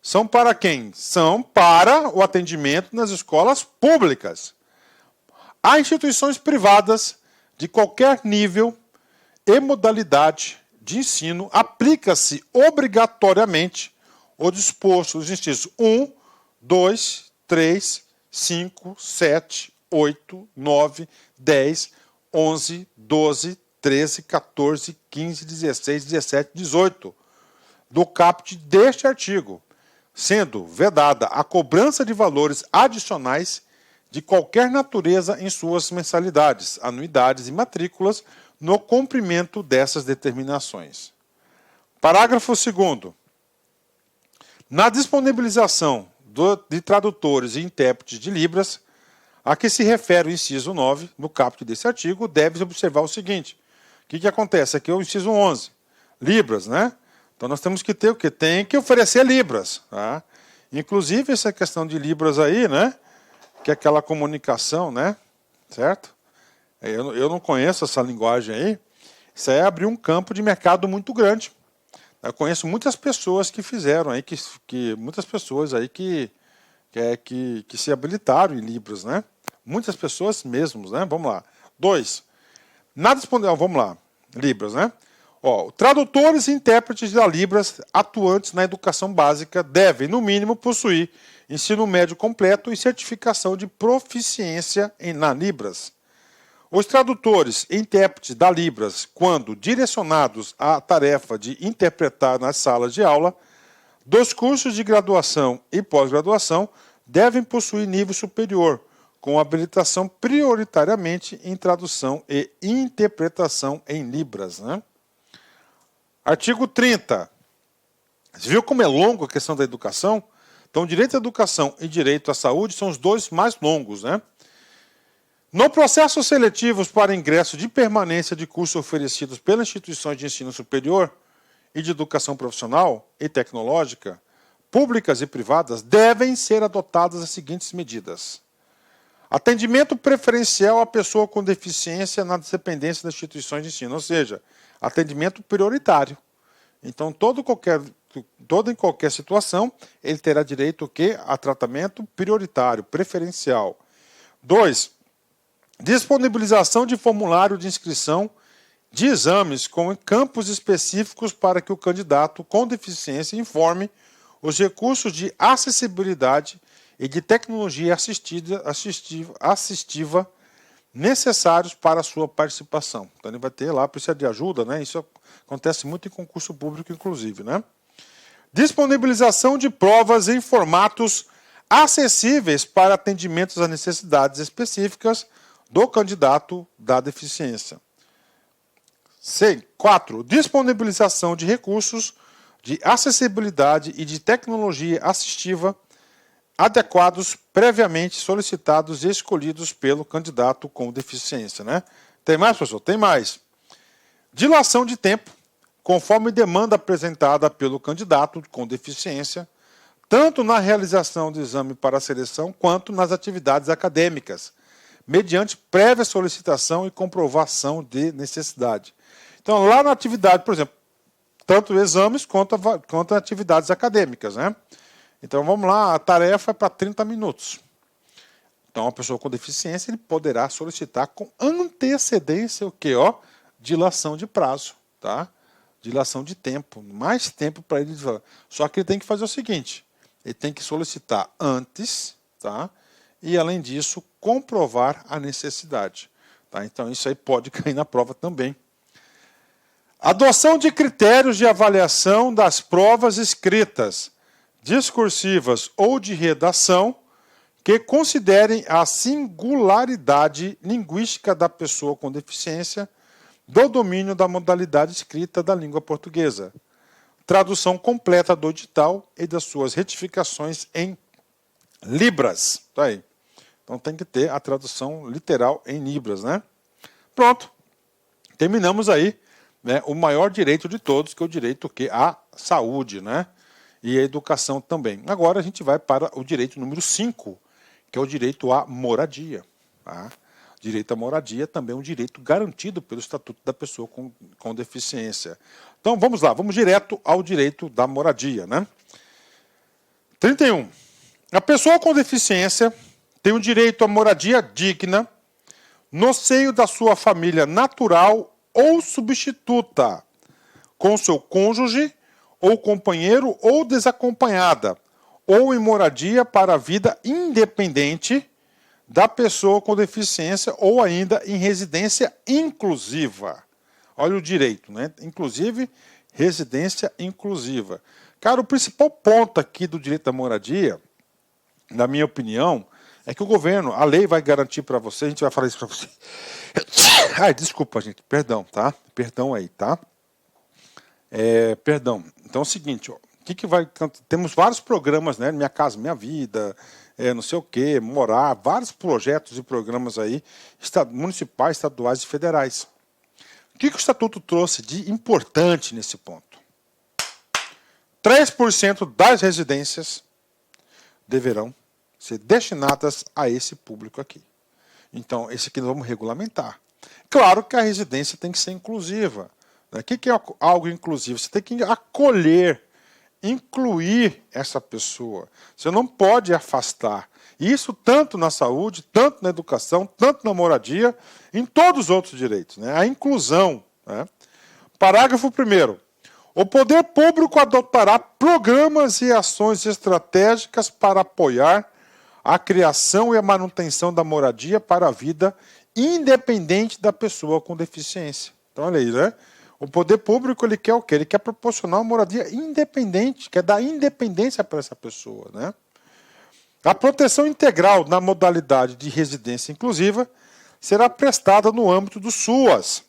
são para quem? São para o atendimento nas escolas públicas. Há instituições privadas de qualquer nível e modalidade de ensino, aplica-se obrigatoriamente o disposto nos incisos 1, 2, 3, 5, 7, 8, 9, 10, 11, 12, 13, 14, 15, 16, 17, 18 do caput deste artigo, sendo vedada a cobrança de valores adicionais de qualquer natureza em suas mensalidades, anuidades e matrículas no cumprimento dessas determinações. Parágrafo 2º. Na disponibilização de tradutores e intérpretes de Libras, a que se refere o inciso 9, no caput desse artigo, deve observar o seguinte. O que acontece? Aqui é o inciso 11. Libras, né? Então nós temos que ter o quê? Tem que oferecer Libras. Tá? Inclusive essa questão de Libras aí, né? Que é aquela comunicação, né? Certo? Eu não conheço essa linguagem aí. Isso aí abriu um campo de mercado muito grande. Eu conheço muitas pessoas que fizeram aí, muitas pessoas aí que se habilitaram em Libras, né? Muitas pessoas mesmos, né? Vamos lá. 2. Vamos lá. Libras, né? Ó, tradutores e intérpretes da Libras atuantes na educação básica devem, no mínimo, possuir ensino médio completo e certificação de proficiência na Libras. Os tradutores e intérpretes da Libras, quando direcionados à tarefa de interpretar nas salas de aula, dos cursos de graduação e pós-graduação, devem possuir nível superior, com habilitação prioritariamente em tradução e interpretação em Libras. Né? Artigo 30. Você viu como é longo a questão da educação? Então, direito à educação e direito à saúde são os dois mais longos, né? No processo seletivos para ingresso de permanência de cursos oferecidos pelas instituições de ensino superior e de educação profissional e tecnológica, públicas e privadas, devem ser adotadas as seguintes medidas. Atendimento preferencial à pessoa com deficiência na dependência das instituições de ensino, ou seja, atendimento prioritário. Então, toda em qualquer situação, ele terá direito a tratamento prioritário, preferencial. 2. Disponibilização de formulário de inscrição de exames com campos específicos para que o candidato com deficiência informe os recursos de acessibilidade e de tecnologia assistiva necessários para a sua participação. Então ele vai ter lá, precisa de ajuda, né? Isso acontece muito em concurso público, inclusive, né? Disponibilização de provas em formatos acessíveis para atendimentos às necessidades específicas do candidato da deficiência. 4. Disponibilização de recursos de acessibilidade e de tecnologia assistiva adequados previamente solicitados e escolhidos pelo candidato com deficiência. Né? Tem mais, professor? Tem mais. Dilação de tempo, conforme demanda apresentada pelo candidato com deficiência, tanto na realização do exame para a seleção quanto nas atividades acadêmicas, mediante prévia solicitação e comprovação de necessidade. Então, lá na atividade, por exemplo, tanto exames quanto atividades acadêmicas, né? Então, vamos lá, a tarefa é para 30 minutos. Então, a pessoa com deficiência ele poderá solicitar com antecedência o quê? Dilação de prazo, tá? Dilação de tempo, mais tempo para ele. Só que ele tem que fazer o seguinte, ele tem que solicitar antes, tá? E, além disso, comprovar a necessidade. Tá? Então, isso aí pode cair na prova também. Adoção de critérios de avaliação das provas escritas, discursivas ou de redação que considerem a singularidade linguística da pessoa com deficiência do domínio da modalidade escrita da língua portuguesa, tradução completa do edital e das suas retificações em Libras. Tá aí. Então tem que ter a tradução literal em Libras, né? Pronto. Terminamos aí, né, o maior direito de todos, que é o direito à saúde, né? E a educação também. Agora a gente vai para o direito número 5, que é o direito à moradia. Tá? Direito à moradia também é um direito garantido pelo Estatuto da Pessoa com Deficiência. Então vamos lá, vamos direto ao direito da moradia, né? 31. A pessoa com deficiência tem o direito à moradia digna, no seio da sua família natural ou substituta, com seu cônjuge ou companheiro ou desacompanhada, ou em moradia para a vida independente da pessoa com deficiência ou ainda em residência inclusiva. Olha o direito, né? Inclusive, residência inclusiva. Cara, o principal ponto aqui do direito da moradia, na minha opinião, é que o governo, a lei vai garantir para você, a gente vai falar isso para você. Ai, desculpa, gente, perdão, tá? Perdão aí, tá? Perdão. Então é o seguinte, ó, que vai... Temos vários programas, né? Minha Casa Minha Vida, não sei o quê, Morar, vários projetos e programas aí, municipais, estaduais e federais. O que o Estatuto trouxe de importante nesse ponto? 3% das residências deverão ser destinadas a esse público aqui. Então, esse aqui nós vamos regulamentar. Claro que a residência tem que ser inclusiva. O que é algo inclusivo? Você tem que acolher, incluir essa pessoa. Você não pode afastar. Isso tanto na saúde, tanto na educação, tanto na moradia, em todos os outros direitos. Né? A inclusão. Né? Parágrafo 1º. O poder público adotará programas e ações estratégicas para apoiar a criação e a manutenção da moradia para a vida independente da pessoa com deficiência. Então, olha aí, né? O poder público, ele quer o quê? Ele quer proporcionar uma moradia independente, quer dar independência para essa pessoa, né? A proteção integral na modalidade de residência inclusiva será prestada no âmbito do SUAS.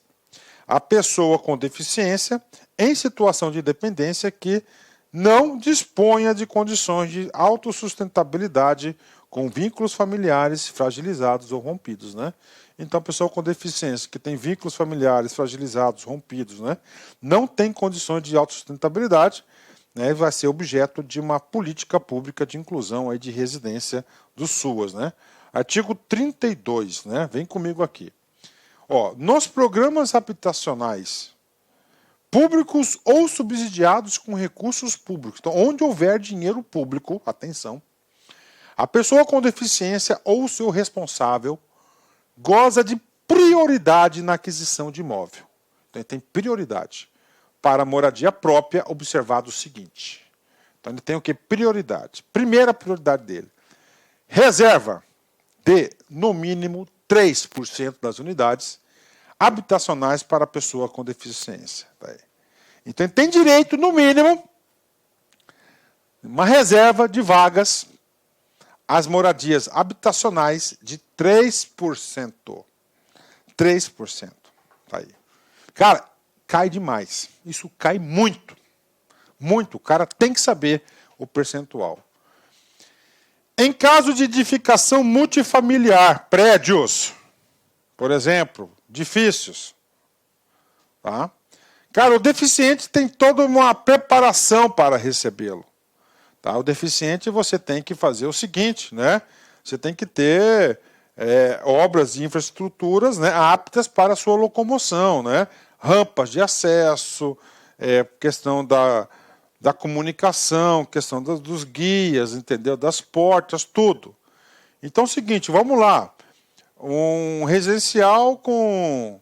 A pessoa com deficiência em situação de dependência que não disponha de condições de autossustentabilidade com vínculos familiares fragilizados ou rompidos, né? Então, a pessoa com deficiência que tem vínculos familiares fragilizados, rompidos, né, não tem condições de autossustentabilidade, né, vai ser objeto de uma política pública de inclusão aí de residência do SUAS, né? Artigo 32, né? Vem comigo aqui. Ó, nos programas habitacionais públicos ou subsidiados com recursos públicos, então, onde houver dinheiro público, atenção, a pessoa com deficiência ou o seu responsável goza de prioridade na aquisição de imóvel. Então, ele tem prioridade. Para a moradia própria, observado o seguinte. Então, ele tem o que? Prioridade. Primeira prioridade dele. Reserva de, no mínimo, 3% das unidades habitacionais para a pessoa com deficiência. Então, ele tem direito, no mínimo, uma reserva de vagas às moradias habitacionais de 3%. 3%. Tá aí. Cara, cai demais. Isso cai muito. Muito. O cara tem que saber o percentual. Em caso de edificação multifamiliar, prédios, por exemplo, edifícios, tá? Cara, o deficiente tem toda uma preparação para recebê-lo. Tá? O deficiente, você tem que fazer o seguinte, né? Você tem que ter obras e infraestruturas, né, aptas para a sua locomoção, né? Rampas de acesso, questão da comunicação, questão dos guias, entendeu? Das portas, tudo. Então é o seguinte, vamos lá. Um residencial com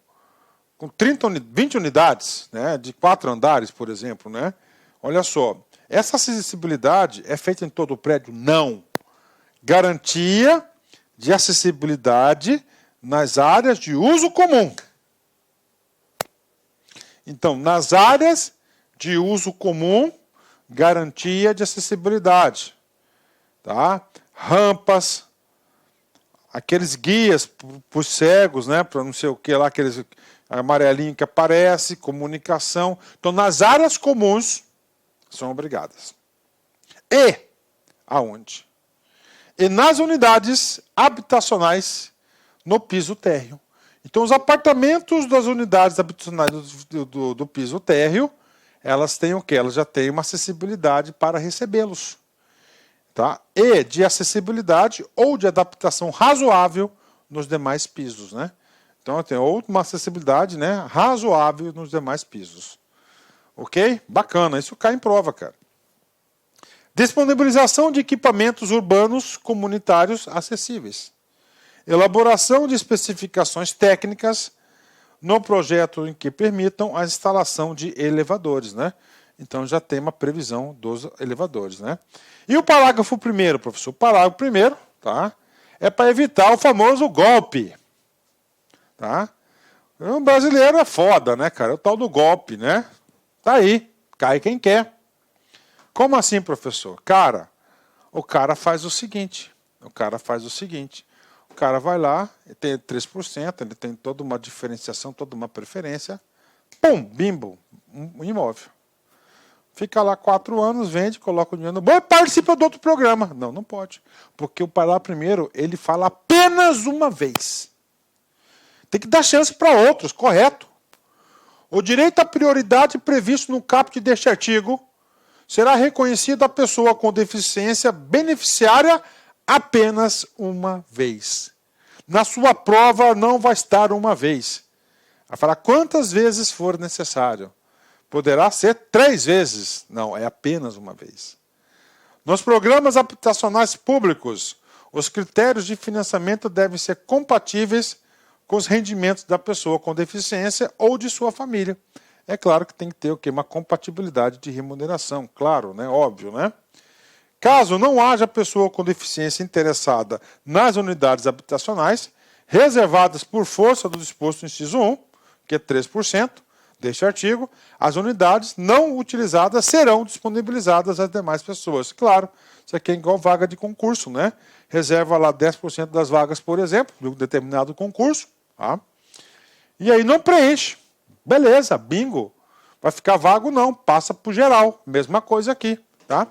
20 unidades, né, de 4 andares, por exemplo, né? Olha só, essa acessibilidade é feita em todo o prédio? Não. Garantia de acessibilidade nas áreas de uso comum. Então, nas áreas de uso comum, garantia de acessibilidade. Tá? Rampas, aqueles guias para os cegos, né, para não sei o que lá, aqueles amarelinhos que aparece, comunicação. Então, nas áreas comuns, são obrigadas. E aonde? E nas unidades habitacionais no piso térreo. Então, os apartamentos das unidades habitacionais do piso térreo, elas têm o quê? Elas já têm uma acessibilidade para recebê-los. Tá? E de acessibilidade ou de adaptação razoável nos demais pisos. Né? Então, tem uma acessibilidade, né, razoável nos demais pisos. Ok? Bacana, isso cai em prova, cara. Disponibilização de equipamentos urbanos comunitários acessíveis. elaboração de especificações técnicas no projeto em que permitam a instalação de elevadores, né? Então já tem uma previsão dos elevadores, né? E o parágrafo primeiro, professor? O parágrafo primeiro, tá? É para evitar o famoso golpe, tá? O brasileiro é foda, né, cara? É o tal do golpe, né? Tá aí, cai quem quer. Como assim, professor? Cara, o cara faz o seguinte, o cara vai lá, tem 3%, ele tem toda uma diferenciação, toda uma preferência, pum, bimbo, um imóvel. Fica lá 4 anos, vende, coloca o dinheiro no bolso e participa do outro programa. Não, não pode. Porque o parágrafo primeiro, ele fala apenas uma vez. Tem que dar chance para outros, correto. O direito à prioridade previsto no caput deste artigo será reconhecido à pessoa com deficiência beneficiária apenas uma vez. Na sua prova não vai estar uma vez. Vai falar quantas vezes for necessário. Poderá ser 3 vezes. Não, é apenas uma vez. Nos programas habitacionais públicos, os critérios de financiamento devem ser compatíveis com os rendimentos da pessoa com deficiência ou de sua família. É claro que tem que ter o quê? Uma compatibilidade de remuneração, claro, né? Óbvio, né? Caso não haja pessoa com deficiência interessada nas unidades habitacionais, reservadas por força do disposto no inciso 1, que é 3%, deste artigo, as unidades não utilizadas serão disponibilizadas às demais pessoas. Claro, isso aqui é igual vaga de concurso, né? Reserva lá 10% das vagas, por exemplo, de um determinado concurso, tá? E aí não preenche. Beleza, bingo. Vai ficar vago? Não, passa para o geral. Mesma coisa aqui, tá?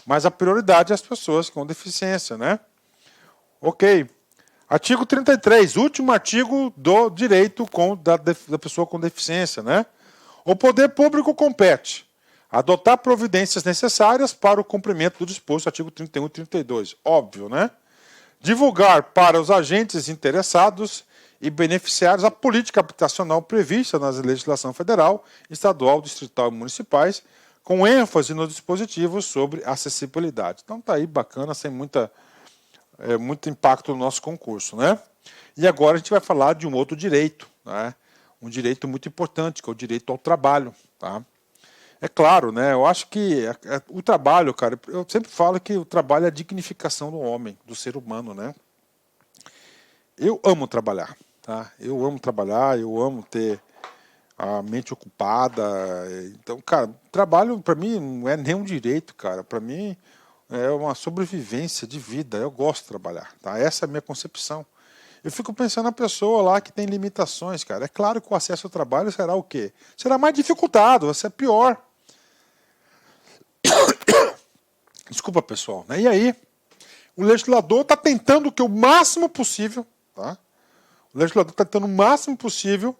Mas a prioridade é as pessoas com deficiência, né? Ok. Artigo 33, último artigo do direito da pessoa com deficiência, né? O poder público compete adotar providências necessárias para o cumprimento do disposto, artigo 31 e 32. Óbvio, né? Divulgar para os agentes interessados e beneficiários a política habitacional prevista na legislação federal, estadual, distrital e municipais, com ênfase nos dispositivos sobre acessibilidade. Então tá aí bacana, sem muito impacto no nosso concurso, né? E agora a gente vai falar de um outro direito, né? Um direito muito importante, que é o direito ao trabalho, tá? É claro, né? Eu acho que o trabalho, cara, eu sempre falo que o trabalho é a dignificação do homem, do ser humano, né? Eu amo trabalhar, tá? Eu amo trabalhar, eu amo ter a mente ocupada. Então, cara, trabalho para mim não é nem um direito, cara. Para mim é uma sobrevivência de vida. Eu gosto de trabalhar, tá? Essa é a minha concepção. Eu fico pensando na pessoa lá que tem limitações, cara. É claro que o acesso ao trabalho será o quê? Será mais dificultado, vai ser pior. Desculpa, pessoal. E aí, o legislador está tentando o máximo possível, tá? O legislador está tentando o máximo possível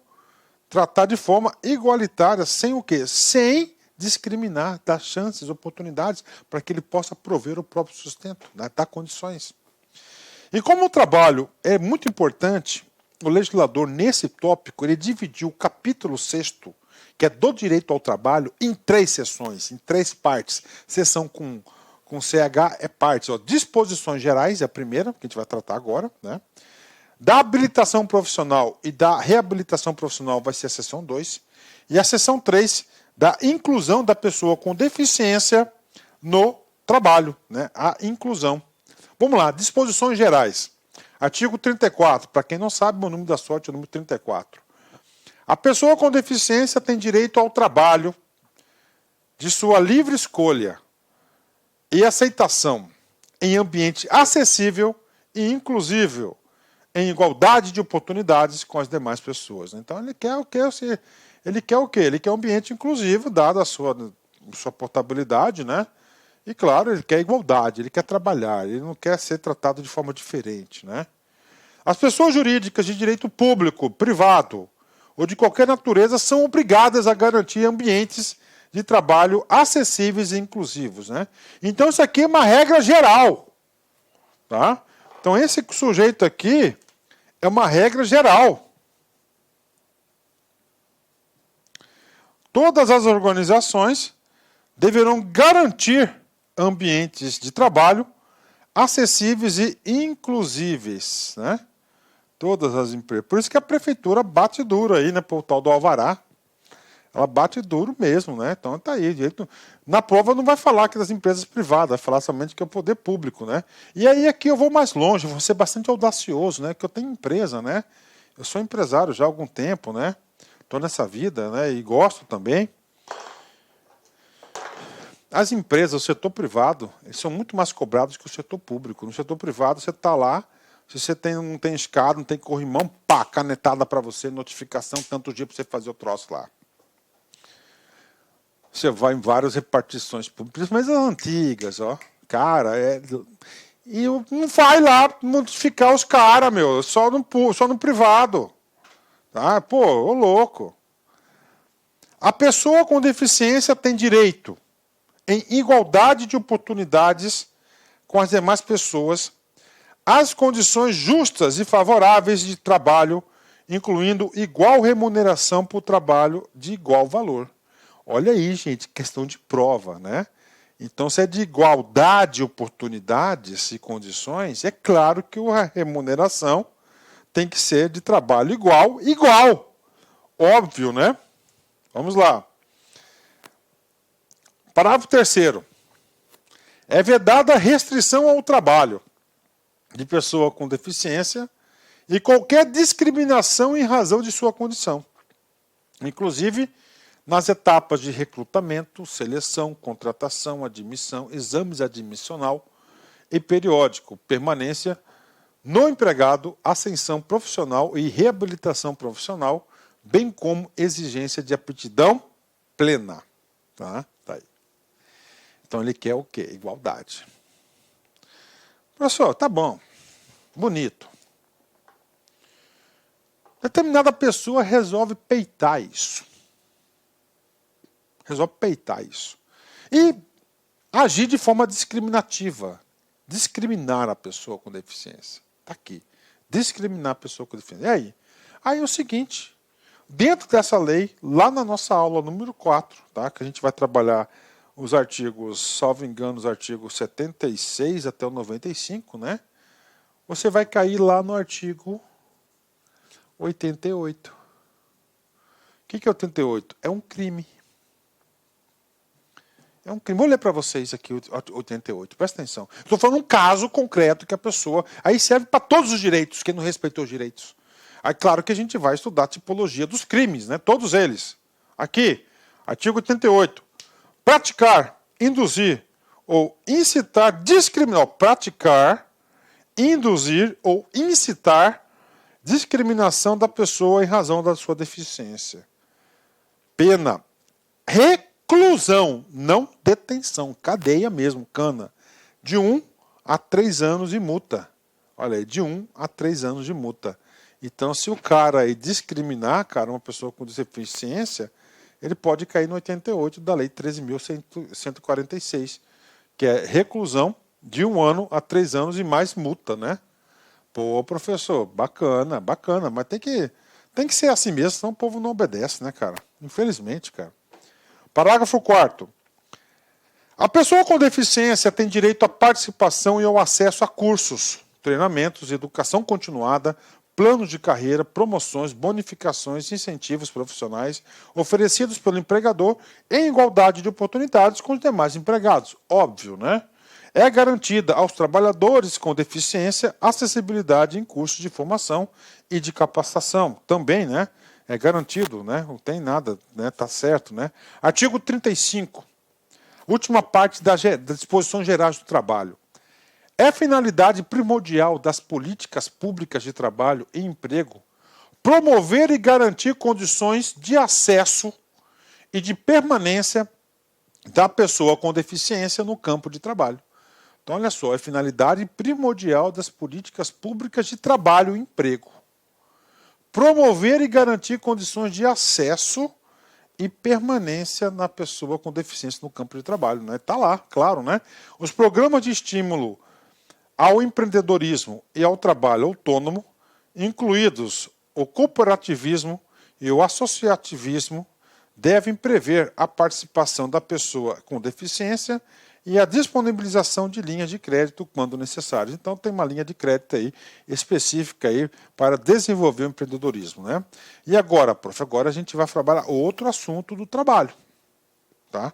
tratar de forma igualitária, sem o quê? Sem discriminar, dar chances, oportunidades para que ele possa prover o próprio sustento, né? Dar condições. E como o trabalho é muito importante, o legislador, nesse tópico, ele dividiu o capítulo 6º, que é do direito ao trabalho, em 3 seções, em 3 partes. Seção com CH é partes. Ó, disposições gerais é a primeira, que a gente vai tratar agora, né? Da habilitação profissional e da reabilitação profissional vai ser a seção 2. E a seção 3, da inclusão da pessoa com deficiência no trabalho, né? A inclusão. Vamos lá, disposições gerais. Artigo 34, para quem não sabe, o número da sorte é o número 34. A pessoa com deficiência tem direito ao trabalho de sua livre escolha e aceitação em ambiente acessível e inclusível, em igualdade de oportunidades com as demais pessoas. Então ele quer o quê? Ele quer o quê? Ele quer um ambiente inclusivo, dada a sua portabilidade, né? E claro, ele quer igualdade, ele quer trabalhar, ele não quer ser tratado de forma diferente, né? As pessoas jurídicas de direito público, privado ou de qualquer natureza são obrigadas a garantir ambientes de trabalho acessíveis e inclusivos, né? Então isso aqui é uma regra geral, tá? Então esse sujeito aqui é uma regra geral. Todas as organizações deverão garantir ambientes de trabalho acessíveis e inclusíveis, né? Todas as empresas. Por isso que a prefeitura bate duro aí, né? Por tal do alvará. Ela bate duro mesmo, né? Então tá aí. Na prova não vai falar que das empresas privadas, vai falar somente que é o poder público, né? E aí aqui eu vou mais longe, vou ser bastante audacioso, né? Porque eu tenho empresa, né? Eu sou empresário já há algum tempo, né? Estou nessa vida, né? E gosto também. As empresas, o setor privado, eles são muito mais cobrados que o setor público. No setor privado, você está lá, se você não tem escada, não tem corrimão, pá, canetada para você, notificação, tanto dia para você fazer o troço lá. Você vai em várias repartições públicas, mas as antigas, ó. Cara, e não vai lá notificar os caras, meu, só no privado. Tá? Pô, ô louco. A pessoa com deficiência tem direito em igualdade de oportunidades com as demais pessoas, às condições justas e favoráveis de trabalho, incluindo igual remuneração por trabalho de igual valor. Olha aí, gente, questão de prova, né? Então, se é de igualdade de oportunidades e condições, é claro que a remuneração tem que ser de trabalho igual. Óbvio, né? Vamos lá. Parágrafo 3º. É vedada a restrição ao trabalho de pessoa com deficiência e qualquer discriminação em razão de sua condição, inclusive nas etapas de recrutamento, seleção, contratação, admissão, exames admissional e periódico, permanência no empregado, ascensão profissional e reabilitação profissional, bem como exigência de aptidão plena. Tá aí. Então ele quer o quê? Igualdade. Professor, tá bom. Bonito. Determinada pessoa resolve peitar isso. E agir de forma discriminativa. Discriminar a pessoa com deficiência. Está aqui. Discriminar a pessoa com deficiência. E aí? Aí é o seguinte. Dentro dessa lei, lá na nossa aula número 4, tá? Que a gente vai trabalhar os artigos, salvo engano, os artigos 76 até o 95, né? Você vai cair lá no artigo 88. O que é 88? É um crime. É um crime. Vou ler para vocês aqui o 88. Presta atenção. Estou falando um caso concreto que a pessoa... Aí serve para todos os direitos, quem não respeitou os direitos. Aí claro que a gente vai estudar a tipologia dos crimes, né? Todos eles. Aqui, artigo 88. Praticar, induzir ou incitar discriminação. Praticar, induzir ou incitar discriminação da pessoa em razão da sua deficiência. Pena. Reclusão, não detenção, cadeia mesmo, cana, de 1 a 3 anos de multa. Olha aí, de 1 a 3 anos de multa. Então, se o cara aí discriminar, cara, uma pessoa com deficiência, ele pode cair no 88 da Lei 13.146, que é reclusão de 1 ano a 3 anos e mais multa, né? Pô, professor, bacana, mas tem que ser assim mesmo, senão o povo não obedece, né, cara? Infelizmente, cara. Parágrafo 4º. A pessoa com deficiência tem direito à participação e ao acesso a cursos, treinamentos, educação continuada, planos de carreira, promoções, bonificações e incentivos profissionais oferecidos pelo empregador em igualdade de oportunidades com os demais empregados. Óbvio, né? É garantida aos trabalhadores com deficiência acessibilidade em cursos de formação e de capacitação. Também, né? É garantido, né? Não tem nada, né? Tá certo, né? Artigo 35. Última parte das disposições gerais do trabalho. É finalidade primordial das políticas públicas de trabalho e emprego promover e garantir condições de acesso e de permanência da pessoa com deficiência no campo de trabalho. Então, olha só, é finalidade primordial das políticas públicas de trabalho e emprego. Promover e garantir condições de acesso e permanência na pessoa com deficiência no campo de trabalho. Né? Está lá, claro. Né? Os programas de estímulo ao empreendedorismo e ao trabalho autônomo, incluídos o cooperativismo e o associativismo, devem prever a participação da pessoa com deficiência e a disponibilização de linhas de crédito quando necessário. Então tem uma linha de crédito aí específica aí para desenvolver o empreendedorismo, né? E agora, prof, agora a gente vai trabalhar outro assunto do trabalho, tá?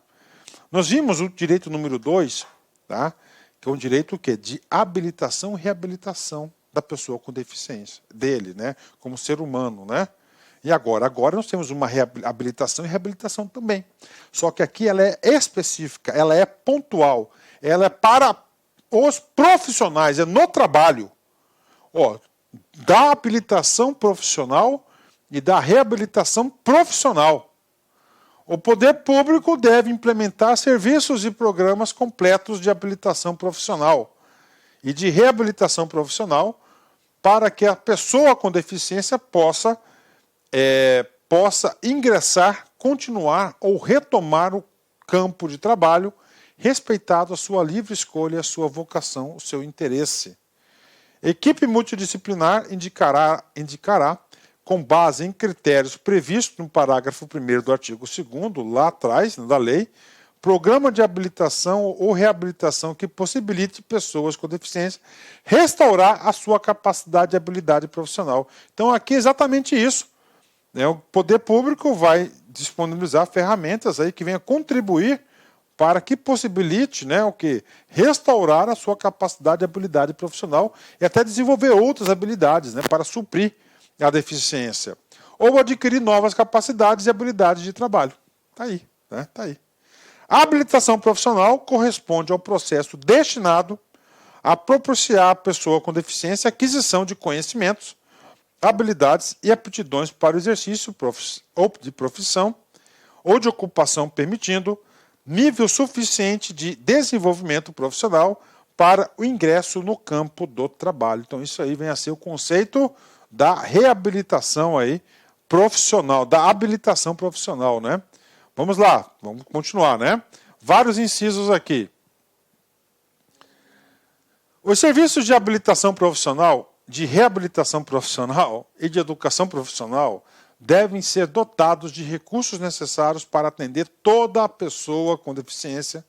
Nós vimos o direito número 2, tá? Que é um direito que de habilitação e reabilitação da pessoa com deficiência, dele, né? Como ser humano, né? E agora nós temos uma habilitação e reabilitação também. Só que aqui ela é específica, ela é pontual, ela é para os profissionais, é no trabalho. Ó, da habilitação profissional e da reabilitação profissional. O poder público deve implementar serviços e programas completos de habilitação profissional e de reabilitação profissional para que a pessoa com deficiência possa ingressar, continuar ou retomar o campo de trabalho, respeitado a sua livre escolha, a sua vocação, o seu interesse. Equipe multidisciplinar indicará, com base em critérios previstos no parágrafo 1º do artigo 2º, lá atrás, da lei, programa de habilitação ou reabilitação que possibilite pessoas com deficiência restaurar a sua capacidade e habilidade profissional. Então aqui é exatamente isso. O poder público vai disponibilizar ferramentas aí que venham contribuir para que possibilite, restaurar a sua capacidade e habilidade profissional e até desenvolver outras habilidades, para suprir a deficiência. Ou adquirir novas capacidades e habilidades de trabalho. Está aí, Tá aí. A habilitação profissional corresponde ao processo destinado a propiciar à pessoa com deficiência a aquisição de conhecimentos, habilidades e aptidões para o exercício de profissão ou de ocupação, permitindo nível suficiente de desenvolvimento profissional para o ingresso no campo do trabalho. Então isso aí vem a ser o conceito da reabilitação aí profissional, da habilitação profissional, né? Vamos lá, vamos continuar, né? Vários incisos aqui. Os serviços de habilitação profissional, de reabilitação profissional e de educação profissional devem ser dotados de recursos necessários para atender toda a pessoa com deficiência,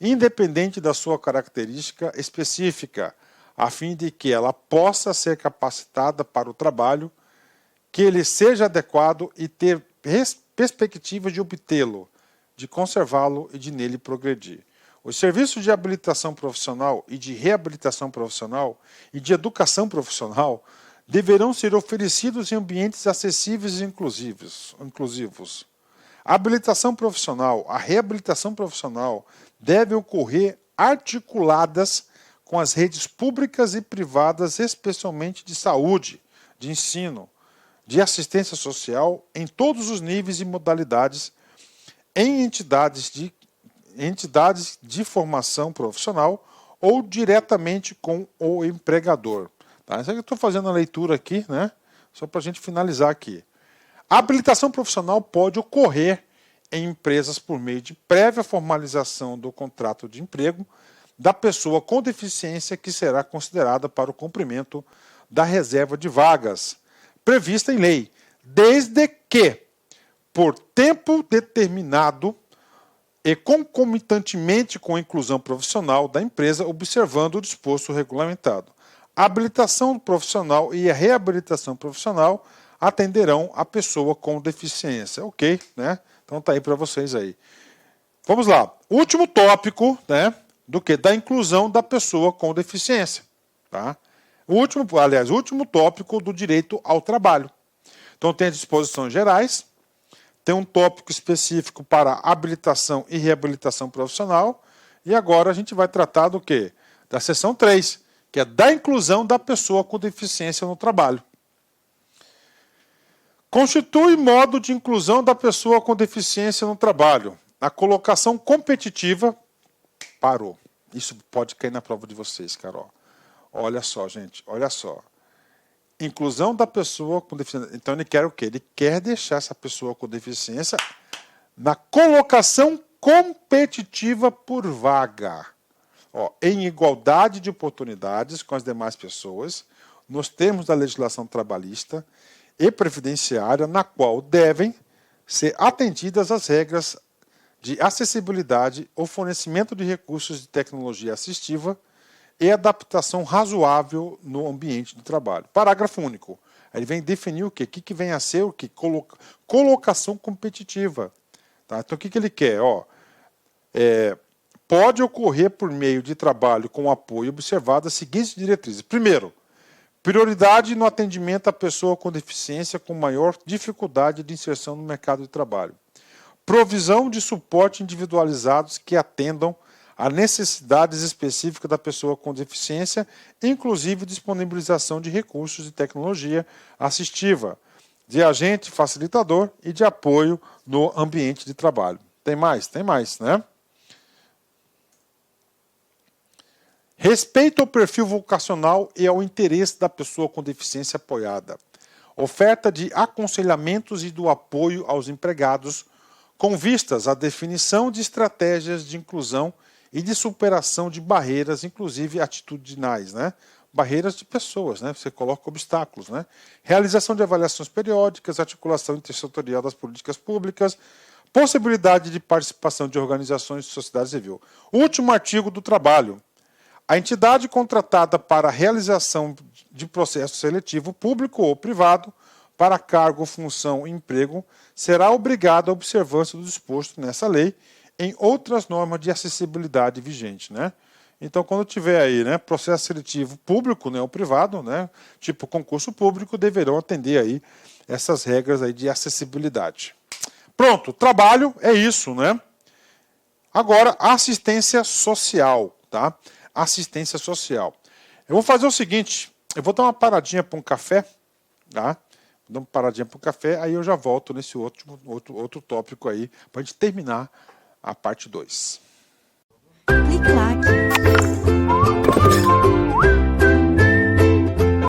independente da sua característica específica, a fim de que ela possa ser capacitada para o trabalho, que ele seja adequado e ter perspectiva de obtê-lo, de conservá-lo e de nele progredir. Os serviços de habilitação profissional e de reabilitação profissional e de educação profissional deverão ser oferecidos em ambientes acessíveis e inclusivos. A habilitação profissional, a reabilitação profissional devem ocorrer articuladas com as redes públicas e privadas, especialmente de saúde, de ensino, de assistência social, em todos os níveis e modalidades, em entidades de formação profissional ou diretamente com o empregador. Tá? Isso aqui eu estou fazendo a leitura aqui, só para a gente finalizar aqui. A habilitação profissional pode ocorrer em empresas por meio de prévia formalização do contrato de emprego da pessoa com deficiência que será considerada para o cumprimento da reserva de vagas prevista em lei, desde que, por tempo determinado, e concomitantemente com a inclusão profissional da empresa, observando o disposto regulamentado. A habilitação profissional e a reabilitação profissional atenderão a pessoa com deficiência. Ok, Então tá aí para vocês aí. Vamos lá. Último tópico, da inclusão da pessoa com deficiência. Tá? O último tópico do direito ao trabalho. Então tem as disposições gerais. Tem um tópico específico para habilitação e reabilitação profissional. E agora a gente vai tratar do quê? Da seção 3, que é da inclusão da pessoa com deficiência no trabalho. Constitui modo de inclusão da pessoa com deficiência no trabalho. A colocação competitiva... Parou. Isso pode cair na prova de vocês, Carol. Olha só, gente, olha só. Inclusão da pessoa com deficiência. Então ele quer o quê? Ele quer deixar essa pessoa com deficiência na colocação competitiva por vaga. Em igualdade de oportunidades com as demais pessoas, nos termos da legislação trabalhista e previdenciária, na qual devem ser atendidas as regras de acessibilidade, o fornecimento de recursos de tecnologia assistiva e adaptação razoável no ambiente de trabalho. Parágrafo único. Ele vem definir o quê? O que vem a ser o quê? Colocação competitiva. Tá? Então, o que ele quer? Pode ocorrer por meio de trabalho com apoio observado as seguintes diretrizes. Primeiro, prioridade no atendimento à pessoa com deficiência com maior dificuldade de inserção no mercado de trabalho. Provisão de suporte individualizados que atendam a necessidades específicas da pessoa com deficiência, inclusive disponibilização de recursos de tecnologia assistiva, de agente facilitador e de apoio no ambiente de trabalho. Tem mais? Tem mais, né? Respeito ao perfil vocacional e ao interesse da pessoa com deficiência apoiada. Oferta de aconselhamentos e do apoio aos empregados com vistas à definição de estratégias de inclusão e de superação de barreiras, inclusive atitudinais, né? Barreiras de pessoas, né? Você coloca obstáculos, né? Realização de avaliações periódicas, articulação intersetorial das políticas públicas, possibilidade de participação de organizações de sociedade civil. Último artigo do trabalho. A entidade contratada para a realização de processo seletivo público ou privado para cargo, função e emprego será obrigada à observância do disposto nessa lei em outras normas de acessibilidade vigente, né? Então, quando tiver aí, né, processo seletivo público, né, ou privado, né, tipo concurso público, deverão atender aí essas regras aí de acessibilidade. Pronto, trabalho é isso, né? Agora, assistência social, tá? Assistência social. Eu vou fazer o seguinte, eu vou dar uma paradinha para um café, tá? Vou dar uma paradinha para um café, aí eu já volto nesse outro tópico aí, para a gente terminar a parte 2. Clique-claque.